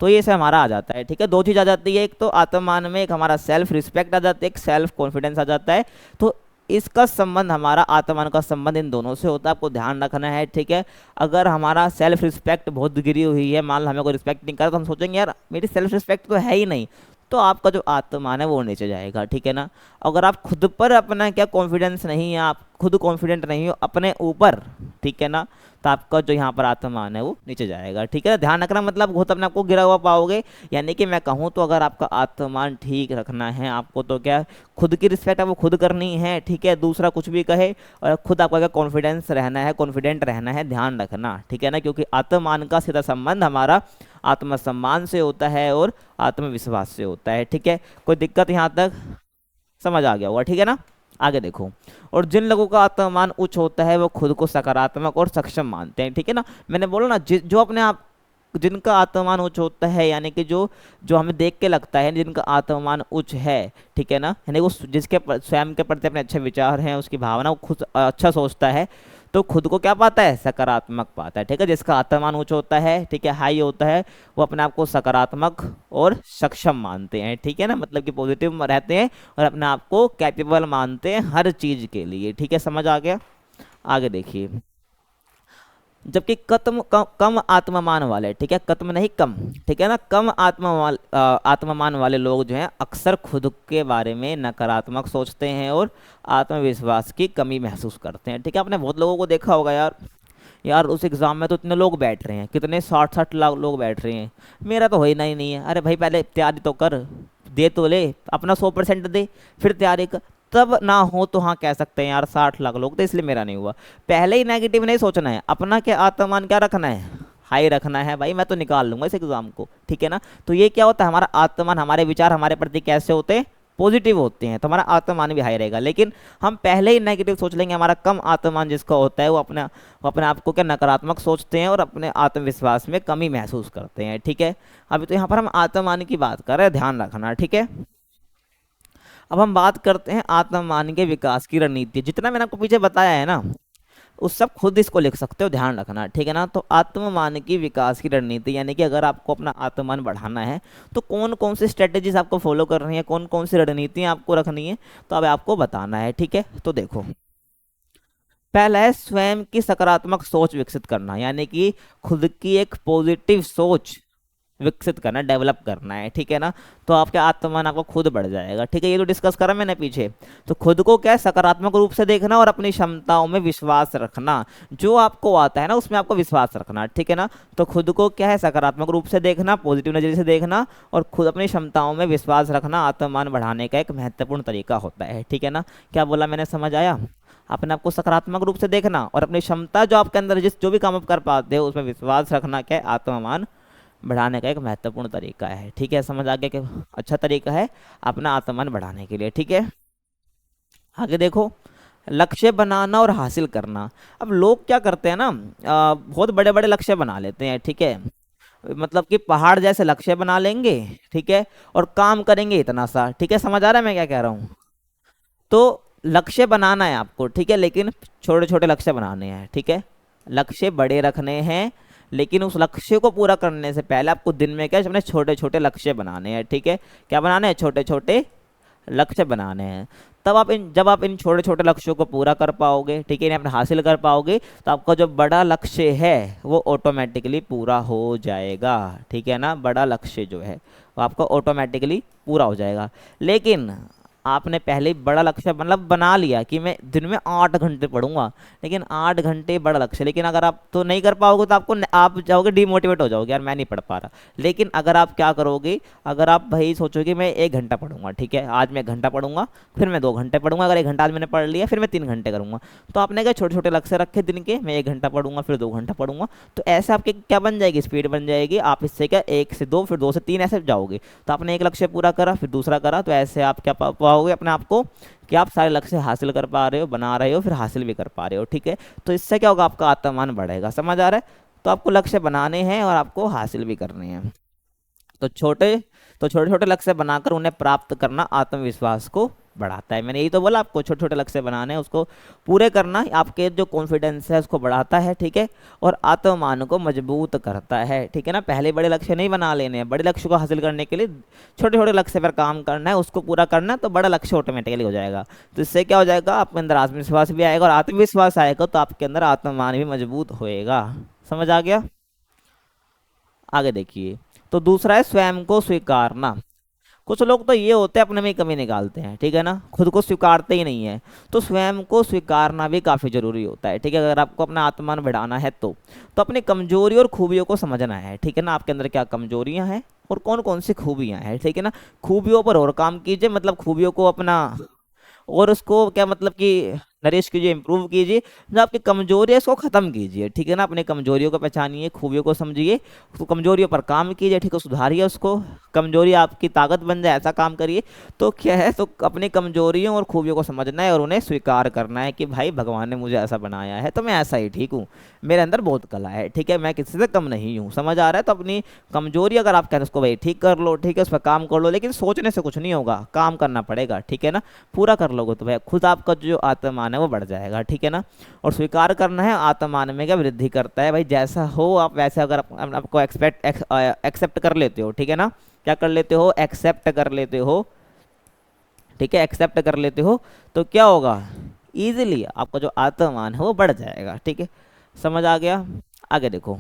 तो ये से हमारा आ जाता है, ठीक है, दो चीज आ जाती है, एक तो आत्ममान में एक हमारा सेल्फ रिस्पेक्ट आ जाता है, एक सेल्फ कॉन्फिडेंस आ जाता है। तो इसका संबंध, हमारा आत्ममान का संबंध इन दोनों से होता है, आपको ध्यान रखना है, ठीक है। अगर हमारा सेल्फ रिस्पेक्ट बहुत गिरी हुई है, मान लो हमें कोई रिस्पेक्ट नहीं कर, तो हम सोचेंगे यार मेरी सेल्फ रिस्पेक्ट तो है ही नहीं, तो आपका जो आत्ममान है वो नीचे जाएगा, ठीक है ना। अगर आप खुद पर अपना क्या कॉन्फिडेंस नहीं है, आप खुद कॉन्फिडेंट नहीं हो अपने ऊपर, ठीक है ना, तो आपका जो यहाँ पर आत्ममान है वो नीचे जाएगा, ठीक है ना। ध्यान रखना, मतलब खुद अपने आपको गिरा हुआ पाओगे। यानी कि मैं कहूँ तो अगर आपका आत्ममान ठीक रखना है आपको, तो क्या खुद की रिस्पेक्ट आपको खुद करनी है, ठीक है, दूसरा कुछ भी कहे, और खुद आपका क्या कॉन्फिडेंस रहना है, कॉन्फिडेंट रहना है, ध्यान रखना, ठीक है ना। क्योंकि आत्ममान का सीधा संबंध हमारा आत्मसम्मान से होता है और आत्मविश्वास से होता है, ठीक है। कोई दिक्कत यहाँ तक समझ आ गया होगा, ठीक है ना। आगे देखो, और जिन लोगों का आत्ममान उच्च होता है वो खुद को सकारात्मक और सक्षम मानते हैं, ठीक है ना। मैंने बोला ना, जो अपने आप, जिनका आत्ममान उच्च होता है, यानी कि जो जो हमें देख के लगता है जिनका आत्ममान उच्च है, ठीक है ना, यानी वो जिसके स्वयं के प्रति अपने अच्छे विचार हैं, उसकी भावना, वो खुद अच्छा सोचता है, तो खुद को क्या पाता है, सकारात्मक पाता है, ठीक है। जिसका आत्ममान उच्च होता है, ठीक है, हाई होता है, वो अपने आप को सकारात्मक और सक्षम मानते हैं, ठीक है ना, मतलब कि पॉजिटिव रहते हैं और अपने आप को कैपेबल मानते हैं हर चीज के लिए, ठीक है, समझ आ गया। आगे देखिए, जबकि कम आत्ममान वाले, ठीक है, कत्म नहीं कम, ठीक है ना, कम आत्ममान वाले लोग जो हैं अक्सर खुद के बारे में नकारात्मक सोचते हैं और आत्मविश्वास की कमी महसूस करते हैं, ठीक है। आपने बहुत लोगों को देखा होगा यार, यार उस एग्जाम में तो इतने लोग बैठ रहे हैं, कितने 60-60 लाख लोग बैठ रहे हैं, मेरा तो होना ही नहीं है। अरे भाई पहले तैयारी तो कर, दे तो ले अपना 100% दे, फिर तैयारी कर, तब ना हो तो हाँ कह सकते हैं यार 60 लाख लोग थे इसलिए मेरा नहीं हुआ। पहले ही नेगेटिव नहीं सोचना है, अपना क्या आत्ममान क्या रखना है, हाई रखना है, भाई मैं तो निकाल लूंगा इस एग्जाम को, ठीक है ना। तो ये क्या होता है, हमारा आत्ममान, हमारे विचार हमारे प्रति कैसे होते हैं, पॉजिटिव होते हैं, तो हमारा आत्ममान भी हाई रहेगा। लेकिन हम पहले ही नेगेटिव सोच लेंगे, हमारा कम आत्ममान जिसका होता है वो अपने आप को क्या नकारात्मक सोचते हैं और अपने आत्मविश्वास में कमी महसूस करते हैं, ठीक है। अभी तो यहाँ पर हम आत्ममान की बात कर रहे हैं, ध्यान रखना, ठीक है। अब हम बात करते हैं आत्ममान के विकास की रणनीति। जितना मैंने आपको पीछे बताया है ना, उस सब खुद इसको लिख सकते हो, ध्यान रखना, ठीक है ना। तो आत्ममान की विकास की रणनीति, यानी कि अगर आपको अपना आत्ममान बढ़ाना है तो कौन कौन सी स्ट्रेटेजीज आपको फॉलो करनी है, कौन कौन सी रणनीतियां आपको रखनी है, तो अब आपको बताना है, ठीक है। तो देखो, पहला है स्वयं की सकारात्मक सोच विकसित करना, यानी कि खुद की एक पॉजिटिव सोच विकसित करना, डेवलप करना है, ठीक है ना। तो आपके आत्ममान आपको खुद बढ़ जाएगा, ठीक है, ये तो डिस्कस करा मैंने पीछे। तो खुद को क्या है, सकारात्मक रूप से देखना और अपनी क्षमताओं में विश्वास रखना, जो आपको आता है ना उसमें आपको विश्वास रखना, ठीक है ना। तो खुद को क्या है, सकारात्मक रूप से देखना, पॉजिटिव नजरिए से देखना और खुद अपनी क्षमताओं में विश्वास रखना आत्ममान बढ़ाने का एक महत्वपूर्ण तरीका होता है, ठीक है ना। क्या बोला मैंने, समझ आया। अपने आपको सकारात्मक रूप से देखना और अपनी क्षमता जो आपके अंदर जो भी काम आप कर पाते हो उसमें विश्वास रखना, क्या है, आत्ममान बढ़ाने का एक महत्वपूर्ण तरीका है, ठीक है। समझ आ गया कि अच्छा तरीका है अपना आत्ममान बढ़ाने के लिए, ठीक है। आगे देखो, लक्ष्य बनाना और हासिल करना। अब लोग क्या करते हैं ना, बहुत बड़े बड़े लक्ष्य बना लेते हैं, ठीक है, मतलब कि पहाड़ जैसे लक्ष्य बना लेंगे, ठीक है, और काम करेंगे इतना सा, ठीक है। समझ आ रहा है मैं क्या कह रहा हूँ। तो लक्ष्य बनाना है आपको, ठीक है, लेकिन छोटे छोटे लक्ष्य बनाने हैं, ठीक है। लक्ष्य बड़े रखने हैं, लेकिन उस लक्ष्य को पूरा करने से पहले आपको दिन में क्या अपने छोटे छोटे लक्ष्य बनाने हैं, ठीक है। क्या बनाने हैं, छोटे छोटे लक्ष्य बनाने हैं। तब जब आप इन छोटे छोटे लक्ष्यों को पूरा कर पाओगे, ठीक है, इन्हें अपने हासिल कर पाओगे, तो आपका जो बड़ा लक्ष्य है वो ऑटोमेटिकली पूरा हो जाएगा, ठीक है ना। बड़ा लक्ष्य जो है वो आपका ऑटोमेटिकली पूरा हो जाएगा। लेकिन आपने पहले ही बड़ा लक्ष्य मतलब बना लिया कि मैं दिन में 8 घंटे पढ़ूंगा, लेकिन 8 घंटे बड़ा लक्ष्य, लेकिन अगर आप तो नहीं कर पाओगे तो आप जाओगे डिमोटिवेट हो जाओगे, यार मैं नहीं पढ़ पा रहा। लेकिन अगर आप क्या करोगे, अगर आप भाई सोचोगे मैं 1 घंटा पढ़ूंगा, ठीक है, आज मैं 1 घंटा पढ़ूंगा, फिर मैं 2 घंटे पढ़ूंगा, अगर 1 घंटा आज मैंने पढ़ लिया फिर मैं 3 घंटे करूंगा। तो आपने क्या छोटे छोटे लक्ष्य रखे दिन के, मैं 1 घंटा पढ़ूंगा फिर 2 घंटा पढ़ूंगा। तो ऐसे आपके क्या बन जाएगी, स्पीड बन जाएगी, आप इससे क्या 1 से 2 फिर 2 से 3 ऐसे जाओगे। तो आपने एक लक्ष्य पूरा करा फिर दूसरा करा, तो ऐसे आप क्या पाओगे अपने आप को कि आप सारे लक्ष्य हासिल कर पा रहे हो, बना रहे हो, फिर हासिल भी कर पा रहे हो, ठीक है। तो इससे क्या होगा, आपका आत्ममान बढ़ेगा, समझ आ रहा है। तो आपको लक्ष्य बनाने हैं और आपको हासिल भी करने हैं। तो छोटे छोटे लक्ष्य बनाकर उन्हें प्राप्त करना आत्मविश्वास को बढ़ाता है। मैंने यही तो बोला आपको, छोटे छोटे लक्ष्य बनाने हैं, उसको पूरे करना आपके जो कॉन्फिडेंस है उसको बढ़ाता है, ठीक है, और आत्ममान को मजबूत करता है, ठीक है ना। पहले बड़े लक्ष्य नहीं बना लेने हैं, बड़े लक्ष्य को हासिल करने के लिए छोटे छोटे लक्ष्य पर काम करना है, उसको पूरा करना है, तो बड़ा लक्ष्य ऑटोमेटिकली हो जाएगा। तो इससे क्या हो जाएगा, आपके अंदर आत्मविश्वास भी आएगा, और आत्मविश्वास आएगा तो आपके अंदर आत्ममान भी मजबूत होएगा। समझ आ गया। आगे देखिए, तो दूसरा है स्वयं को स्वीकारना। कुछ लोग तो ये होते हैं अपने में ही कमी निकालते हैं, ठीक है ना, खुद को स्वीकारते ही नहीं है। तो स्वयं को स्वीकारना भी काफ़ी जरूरी होता है, ठीक है, अगर आपको अपना आत्ममान बढ़ाना है तो अपनी कमजोरी और खूबियों को समझना है, ठीक है ना, आपके अंदर क्या कमजोरियां हैं और कौन कौन सी खूबियां हैं, ठीक है ना। खूबियों पर और काम कीजिए, मतलब खूबियों को अपना और उसको क्या मतलब कि नरिश कीजिए, इंप्रूव कीजिए। जो आपकी कमजोरी है उसको खत्म कीजिए, ठीक है ना, अपनी कमजोरियों को पहचानिए, खूबियों को समझिए, उसको कमजोरियों पर काम कीजिए, ठीक है, सुधारिए उसको, कमजोरी आपकी ताकत बन जाए ऐसा काम करिए। तो क्या है, तो अपनी कमजोरियों और खूबियों को समझना है और उन्हें स्वीकार करना है कि भाई भगवान ने मुझे ऐसा बनाया है तो मैं ऐसा ही ठीक हूँ, मेरे अंदर बहुत कला है, ठीक है, मैं किसी से कम नहीं हूँ। समझ आ रहा है। तो अपनी कमजोरी अगर आप कहते हैं उसको भाई ठीक कर लो, ठीक है, उस पर काम कर लो, लेकिन सोचने से कुछ नहीं होगा, काम करना पड़ेगा, ठीक है ना। पूरा कर लोगे तो भाई खुद आपका जो आत्ममान है वो बढ़ जाएगा, ठीक है ना। और स्वीकार करना है आत्ममान में क्या वृद्धि करता है, भाई जैसा हो आप वैसे अगर आपको एक्सेप्ट कर लेते हो, ठीक है ना, क्या कर लेते हो, एक्सेप्ट कर लेते हो, ठीक है, एक्सेप्ट कर लेते हो, तो क्या होगा, इजीली आपका जो आत्ममान है वो बढ़ जाएगा, ठीक है। समझ आ गया। आगे देखो,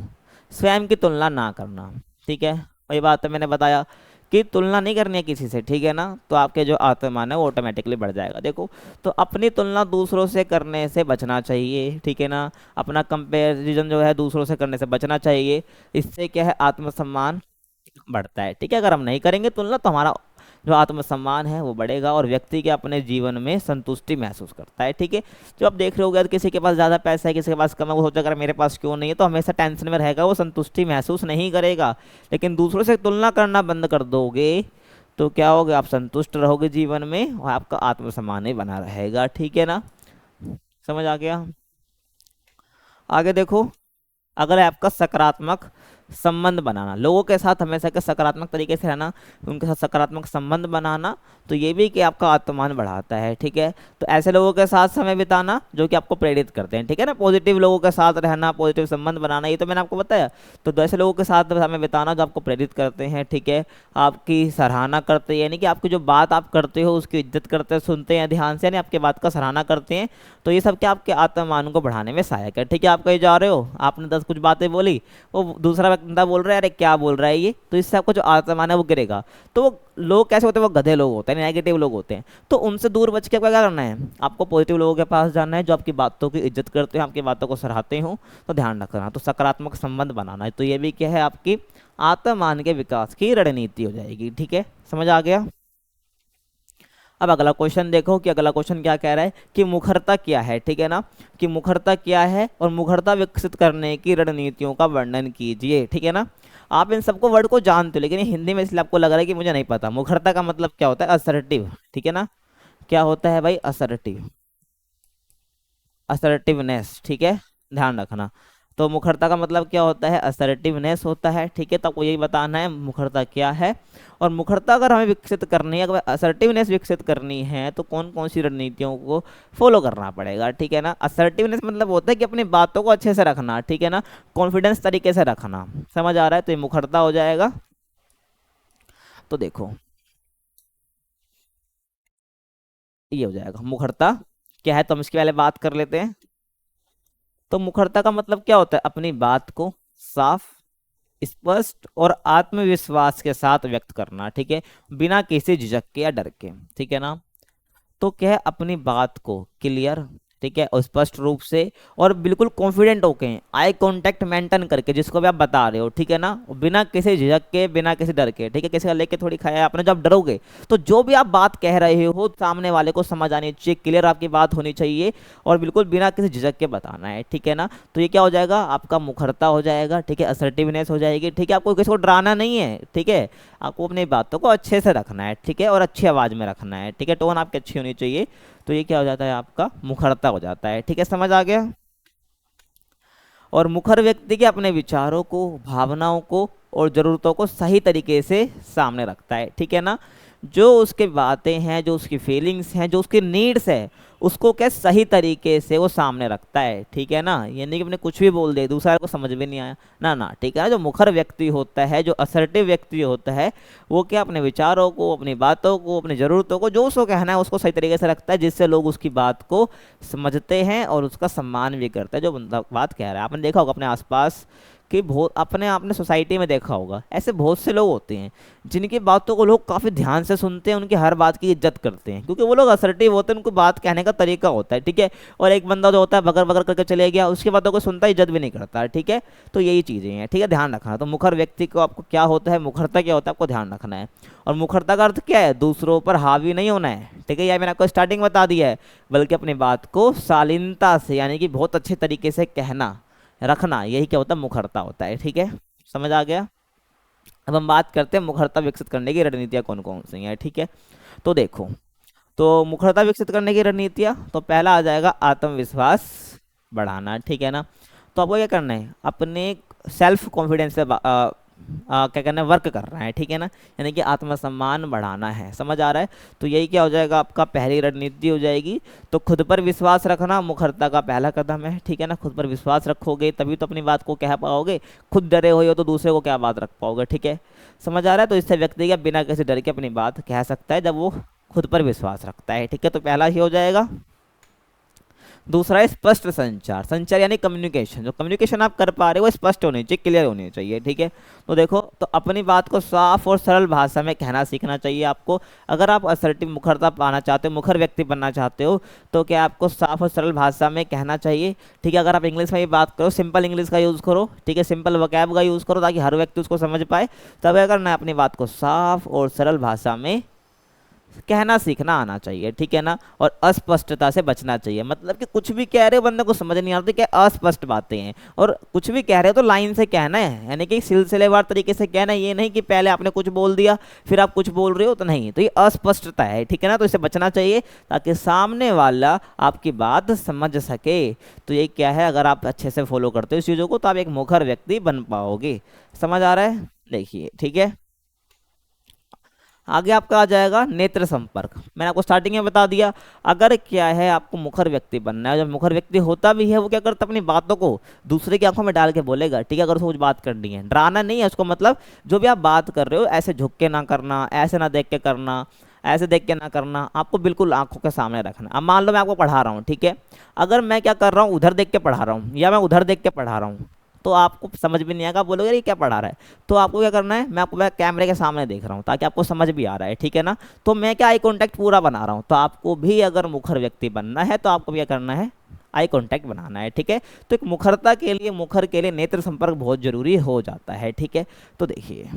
स्वयं की तुलना ना करना, ठीक है, वही बात है मैंने बताया कि तुलना नहीं करनी है किसी से, ठीक है ना, तो आपके जो आत्ममान है वो ऑटोमेटिकली बढ़ जाएगा। देखो, तो अपनी तुलना दूसरों से करने से बचना चाहिए, ठीक है ना, अपना कंपैरिजन जो है दूसरों से करने से बचना चाहिए। इससे क्या है, आत्मसम्मान बढ़ता है, ठीक है। अगर हम नहीं करेंगे तुलना तो हमारा जो आत्मसम्मान है वो बढ़ेगा और व्यक्ति के अपने जीवन में संतुष्टि महसूस करता है, ठीक है। जो आप देख रहे हो, अगर किसी के पास ज़्यादा पैसा है किसी के पास कम है, वो सोचा अगर मेरे पास क्यों नहीं है, तो हमेशा टेंशन में रहेगा, वो संतुष्टि महसूस नहीं करेगा। लेकिन दूसरों से तुलना करना बंद कर दोगे तो क्या होगा, आप संतुष्ट रहोगे जीवन में और आपका आत्मसम्मान ही बना रहेगा, ठीक है ना। समझ आ गया। आगे देखो, अगर आपका सकारात्मक संबंध बनाना, लोगों के साथ हमेशा के सकारात्मक तरीके से रहना, उनके साथ सकारात्मक संबंध बनाना, तो ये भी कि आपका आत्ममान बढ़ाता है, ठीक है। तो ऐसे लोगों के साथ समय बिताना जो कि आपको प्रेरित करते हैं, ठीक है ना, पॉजिटिव लोगों के साथ रहना, पॉजिटिव संबंध बनाना, ये तो मैंने आपको बताया। तो ऐसे लोगों के साथ समय बिताना जो आपको प्रेरित करते हैं, ठीक है, आपकी सराहना करते हैं, यानी कि आपकी जो बात आप करते हो उसकी इज्जत करते हैं, सुनते हैं ध्यान से, यानी आपके बात का सराहना करते हैं। तो ये सब क्या आपके आत्ममान को बढ़ाने में सहायक है, ठीक है। आप कहीं जा रहे हो, आपने 10 कुछ बातें बोली, वो दूसरा बंदा बोल रहा है अरे क्या बोल रहा है ये, तो इससे आपको जो आत्ममान है वो गिरेगा। तो वो लोग कैसे होते हैं, वो गधे लोग होते हैं, नेगेटिव लोग होते हैं। तो उनसे दूर बच के आपको क्या करना है, आपको पॉजिटिव लोगों के पास जाना है जो आपकी बातों की इज्जत करते हो, आपकी बातों को सराहते हो। तो ध्यान रखना, तो सकारात्मक संबंध बनाना है, तो ये भी क्या है, आपकी आत्ममान के विकास की रणनीति हो जाएगी, ठीक है। समझ आ गया। अब अगला क्वेश्चन देखो कि अगला क्वेश्चन क्या कह रहा है कि मुखरता क्या है, ठीक है ना, कि मुखरता क्या है और मुखरता विकसित करने की रणनीतियों का वर्णन कीजिए, ठीक है ना। आप इन सबको वर्ड को जानते हो, लेकिन ये हिंदी में इसलिए आपको लग रहा है कि मुझे नहीं पता। मुखरता का मतलब क्या होता है, असर्टिव, ठीक है ना, क्या होता है भाई, असर्टिव, असर्टिवनेस, ठीक है, ध्यान रखना। तो मुखरता का मतलब क्या होता है, असर्टिवनेस होता है, ठीक है। तो आपको यही बताना है मुखरता क्या है। और मुखरता अगर हमें विकसित करनी है, अगर असर्टिवनेस विकसित करनी है तो कौन कौन सी रणनीतियों को फॉलो करना पड़ेगा, ठीक है ना। असर्टिवनेस मतलब होता है कि अपनी बातों को अच्छे से रखना, ठीक है ना, कॉन्फिडेंस तरीके से रखना। समझ आ रहा है, तो ये मुखरता हो जाएगा। तो देखो, ये हो जाएगा मुखरता क्या है, तो हम इसके पहले बात कर लेते हैं। तो मुखरता का मतलब क्या होता है, अपनी बात को साफ, स्पष्ट और आत्मविश्वास के साथ व्यक्त करना, ठीक है, बिना किसी झिझक के या डर के, ठीक है ना। तो क्या है, अपनी बात को क्लियर, ठीक है, और स्पष्ट रूप से और बिल्कुल कॉन्फिडेंट होके, आई कांटेक्ट मेंटेन करके जिसको भी आप बता रहे हो, ठीक है ना, बिना किसी झिझक के, बिना किसी डर के, ठीक है, किसी का लेके थोड़ी खाया आपने, जब डरोगे तो जो भी आप बात कह रहे हो सामने वाले को समझ आनी चाहिए, क्लियर आपकी बात होनी चाहिए और बिल्कुल बिना किसी झिझक के बताना है, ठीक है ना। तो ये क्या हो जाएगा, आपका मुखरता हो जाएगा, ठीक है, असर्टिवनेस हो जाएगी, ठीक है, आपको किसी को डराना नहीं है, ठीक है, आपको अपनी बातों को अच्छे से रखना है, ठीक है, और अच्छी आवाज़ में रखना है, ठीक है, टोन आपकी अच्छी होनी चाहिए। तो ये क्या हो जाता है, आपका मुखरता हो जाता है, ठीक है, समझ आ गया। और मुखर व्यक्ति के अपने विचारों को, भावनाओं को और ज़रूरतों को सही तरीके से सामने रखता है, ठीक है ना। जो उसके बातें हैं, जो उसकी फीलिंग्स हैं, जो उसकी नीड्स है, उसको क्या सही तरीके से वो सामने रखता है, ठीक है ना। यानी कि अपने कुछ भी बोल दे, दूसरे को समझ में नहीं आया ना ना, ठीक है ना। जो मुखर व्यक्ति होता है, जो असर्टिव व्यक्ति होता है, वो क्या अपने विचारों को, अपनी बातों को, अपनी ज़रूरतों को, जो उसको कहना है उसको सही तरीके से रखता है, जिससे लोग उसकी बात को समझते हैं और उसका सम्मान भी करते हैं, जो बंदा बात कह रहा है। आपने देखा होगा अपने आसपास कि बहुत, अपने आपने सोसाइटी में देखा होगा, ऐसे बहुत से लोग होते हैं जिनकी बातों को लोग काफ़ी ध्यान से सुनते हैं, उनकी हर बात की इज्जत करते हैं, क्योंकि वो लोग असर्टिव होते हैं, उनको बात कहने का तरीका होता है, ठीक है। और एक बंदा जो होता है बगर बगर करके चले गया, उसकी बातों को सुनता, इज्जत भी नहीं करता, ठीक है। तो यही चीज़ें हैं, ठीक है, ध्यान रखना। तो मुखर व्यक्ति को आपको क्या होता है, मुखरता क्या होता है, आपको ध्यान रखना है। और मुखरता का अर्थ क्या है, दूसरों पर हावी नहीं होना है, ठीक है, यह मैंने आपको स्टार्टिंग बता दिया है, बल्कि अपनी बात को शालीनता से, यानी कि बहुत अच्छे तरीके से कहना, रखना, यही क्या होता है, मुखरता होता है, ठीक है, समझ आ गया। अब हम बात करते हैं मुखरता विकसित करने की रणनीतियाँ कौन कौन सी हैं, ठीक है। तो देखो, तो मुखरता विकसित करने की रणनीतियाँ, तो पहला आ जाएगा आत्मविश्वास बढ़ाना, ठीक है ना। तो आपको क्या करना है, अपने सेल्फ कॉन्फिडेंस से क्या करना है, वर्क करना है, ठीक है ना, यानी कि आत्मसम्मान बढ़ाना है, समझ आ रहा है। तो यही क्या हो जाएगा, आपका पहली रणनीति हो जाएगी। तो खुद पर विश्वास रखना मुखरता का पहला कदम है, ठीक है ना। खुद पर विश्वास रखोगे तभी तो अपनी बात को कह पाओगे, खुद डरे हुए हो तो दूसरे को क्या बात रख पाओगे, ठीक है, समझ आ रहा है। तो इससे व्यक्ति क्या बिना किसी डर के अपनी बात कह सकता है, जब वो खुद पर विश्वास रखता है, ठीक है। तो पहला ही हो जाएगा। दूसरा है स्पष्ट संचार, संचार यानी कम्युनिकेशन, जो कम्युनिकेशन आप कर पा रहे हो वो स्पष्ट होनी चाहिए, क्लियर होनी चाहिए, ठीक है। तो देखो, तो अपनी बात को साफ और सरल भाषा में कहना सीखना चाहिए आपको। अगर आप असर्टिव मुखरता पाना चाहते हो, मुखर व्यक्ति बनना चाहते हो, तो क्या आपको साफ और सरल भाषा में कहना चाहिए, ठीक है। अगर आप इंग्लिश में भी बात करो, सिंपल इंग्लिश का यूज़ करो, ठीक है, सिंपल वोकैब का यूज़ करो, ताकि हर व्यक्ति उसको समझ पाए। तब क्या करना है, अपनी बात को साफ और सरल भाषा में कहना सीखना आना चाहिए, ठीक है ना। और अस्पष्टता से बचना चाहिए, मतलब कि कुछ भी कह रहे हो बंदे को समझ नहीं आती, क्या अस्पष्ट बातें हैं, और कुछ भी कह रहे हो तो लाइन से कहना है, यानी कि सिलसिलेवार तरीके से कहना है। ये नहीं कि पहले आपने कुछ बोल दिया फिर आप कुछ बोल रहे हो, तो नहीं, तो ये अस्पष्टता है, ठीक है ना। तो इसे बचना चाहिए ताकि सामने वाला आपकी बात समझ सके। तो ये क्या है, अगर आप अच्छे से फॉलो करते हो इस चीज़ों को, तो आप एक मुखर व्यक्ति बन पाओगे, समझ आ रहा है। देखिए, ठीक है, आगे आपका आ जाएगा नेत्र संपर्क। मैंने आपको स्टार्टिंग में बता दिया, अगर क्या है आपको मुखर व्यक्ति बनना है, जब मुखर व्यक्ति होता भी है वो क्या करता है, अपनी बातों को दूसरे की आंखों में डाल के बोलेगा, ठीक है। अगर उसको कुछ बात करनी है, डराना नहीं है उसको, मतलब जो भी आप बात कर रहे हो ऐसे झुक के ना करना, ऐसे ना देख के करना, ऐसे देख के ना करना, आपको बिल्कुल आंखों के सामने रखना। अब मान लो मैं आपको पढ़ा रहा हूँ, ठीक है, अगर मैं क्या कर रहा हूँ, उधर देख के पढ़ा रहा हूँ या मैं उधर देख के पढ़ा रहा हूँ, तो आपको समझ भी नहीं आएगा, बोलोगे ये क्या पढ़ा रहा है। तो आपको क्या करना है, मैं आपको कैमरे के सामने देख रहा हूँ ताकि आपको समझ भी आ रहा है, ठीक है ना। तो मैं क्या आई कांटेक्ट पूरा बना रहा हूँ, तो आपको भी अगर मुखर व्यक्ति बनना है तो आपको क्या करना है, आई कांटेक्ट बनाना है, ठीक है। तो एक मुखरता के लिए, मुखर के लिए नेत्र संपर्क बहुत जरूरी हो जाता है, ठीक है। तो देखिए,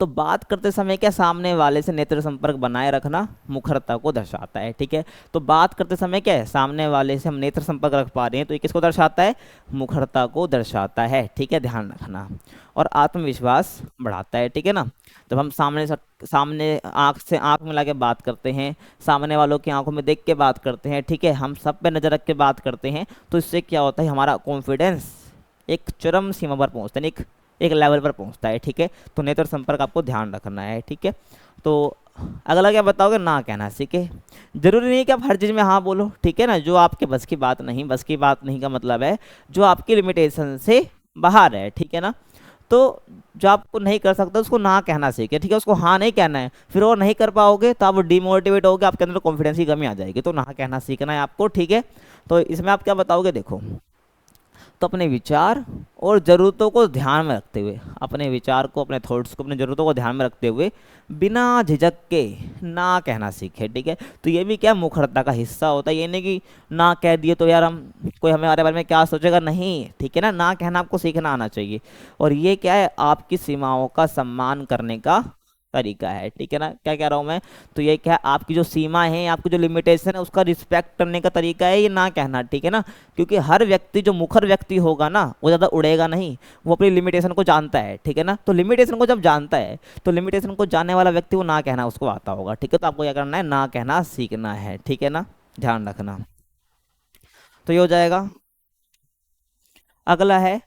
तो बात करते समय क्या सामने वाले से नेत्र संपर्क बनाए रखना मुखरता को दर्शाता है, ठीक है। तो बात करते समय क्या है, सामने वाले से हम नेत्र संपर्क रख पा रहे हैं, तो ये किसको दर्शाता है, मुखरता को दर्शाता है, ठीक है, ध्यान रखना। और आत्मविश्वास बढ़ाता है, ठीक है ना। जब हम सामने आँख से आँख मिला के बात करते हैं, सामने वालों की आंखों में देख के बात करते हैं, ठीक है, हम सब पे नज़र रख के बात करते हैं, तो इससे क्या होता है, हमारा कॉन्फिडेंस एक चरम सीमा पर पहुँचता है, एक लेवल पर पहुंचता है, ठीक है। तो नेत्र संपर्क आपको ध्यान रखना है, ठीक है। तो अगला क्या बताओगे, ना कहना सीखे। जरूरी नहीं कि आप हर चीज़ में हाँ बोलो, ठीक है ना। जो आपके बस की बात नहीं, बस की बात नहीं का मतलब है जो आपकी लिमिटेशन से बाहर है, ठीक है ना। तो जो आपको नहीं कर सकता उसको ना कहना सीखे, ठीक है, उसको हाँ नहीं कहना है, फिर वो नहीं कर पाओगे तो आप डिमोटिवेट होगे, आपके अंदर कॉन्फिडेंस की कमी आ जाएगी। तो ना कहना सीखना है आपको, ठीक है। तो इसमें आप क्या बताओगे, देखो, तो अपने विचार और ज़रूरतों को ध्यान में रखते हुए, अपने विचार को, अपने थॉट्स को, अपनी ज़रूरतों को ध्यान में रखते हुए बिना झिझक के ना कहना सीखे। ठीक है, तो ये भी क्या मुखरता का हिस्सा होता है। ये नहीं कि ना कह दिए तो यार हम, कोई हमारे बारे में क्या सोचेगा, नहीं। ठीक है ना कहना आपको सीखना आना चाहिए। और ये क्या है, आपकी सीमाओं का सम्मान करने का तरीका है। ठीक है ना, क्या कह रहा हूँ मैं, तो ये क्या है, आपकी जो सीमा है, आपकी जो लिमिटेशन है, उसका रिस्पेक्ट करने का तरीका है ये ना कहना। ठीक है ना, क्योंकि हर व्यक्ति, जो मुखर व्यक्ति होगा ना, वो ज़्यादा उड़ेगा नहीं, वो अपनी लिमिटेशन को जानता है। ठीक है ना, तो लिमिटेशन को जब जानता है, तो लिमिटेशन को जानने वाला व्यक्ति, वो ना कहना उसको आता होगा। ठीक है, तो आपको क्या करना है, ना कहना सीखना है। ठीक है ना, ध्यान रखना। तो ये हो जाएगा। अगला है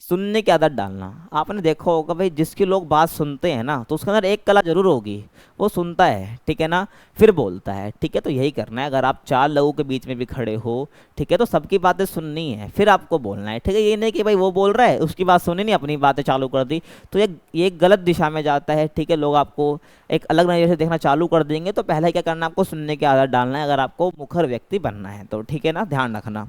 सुनने की आदत डालना। आपने देखा होगा भाई, जिसके लोग बात सुनते हैं ना, तो उसके अंदर एक कला जरूर होगी, वो सुनता है। ठीक है ना, फिर बोलता है। ठीक है, तो यही करना है। अगर आप चार लोगों के बीच में भी खड़े हो, ठीक है, तो सबकी बातें सुननी है, फिर आपको बोलना है। ठीक है, ये नहीं कि भाई वो बोल रहा है, उसकी बात सुनी नहीं, अपनी बातें चालू कर दी, तो ये गलत दिशा में जाता है। ठीक है, लोग आपको एक अलग नजरिए से देखना चालू कर देंगे। तो पहले क्या करना है, आपको सुनने की आदत डालना है, अगर आपको मुखर व्यक्ति बनना है तो। ठीक है ना, ध्यान रखना।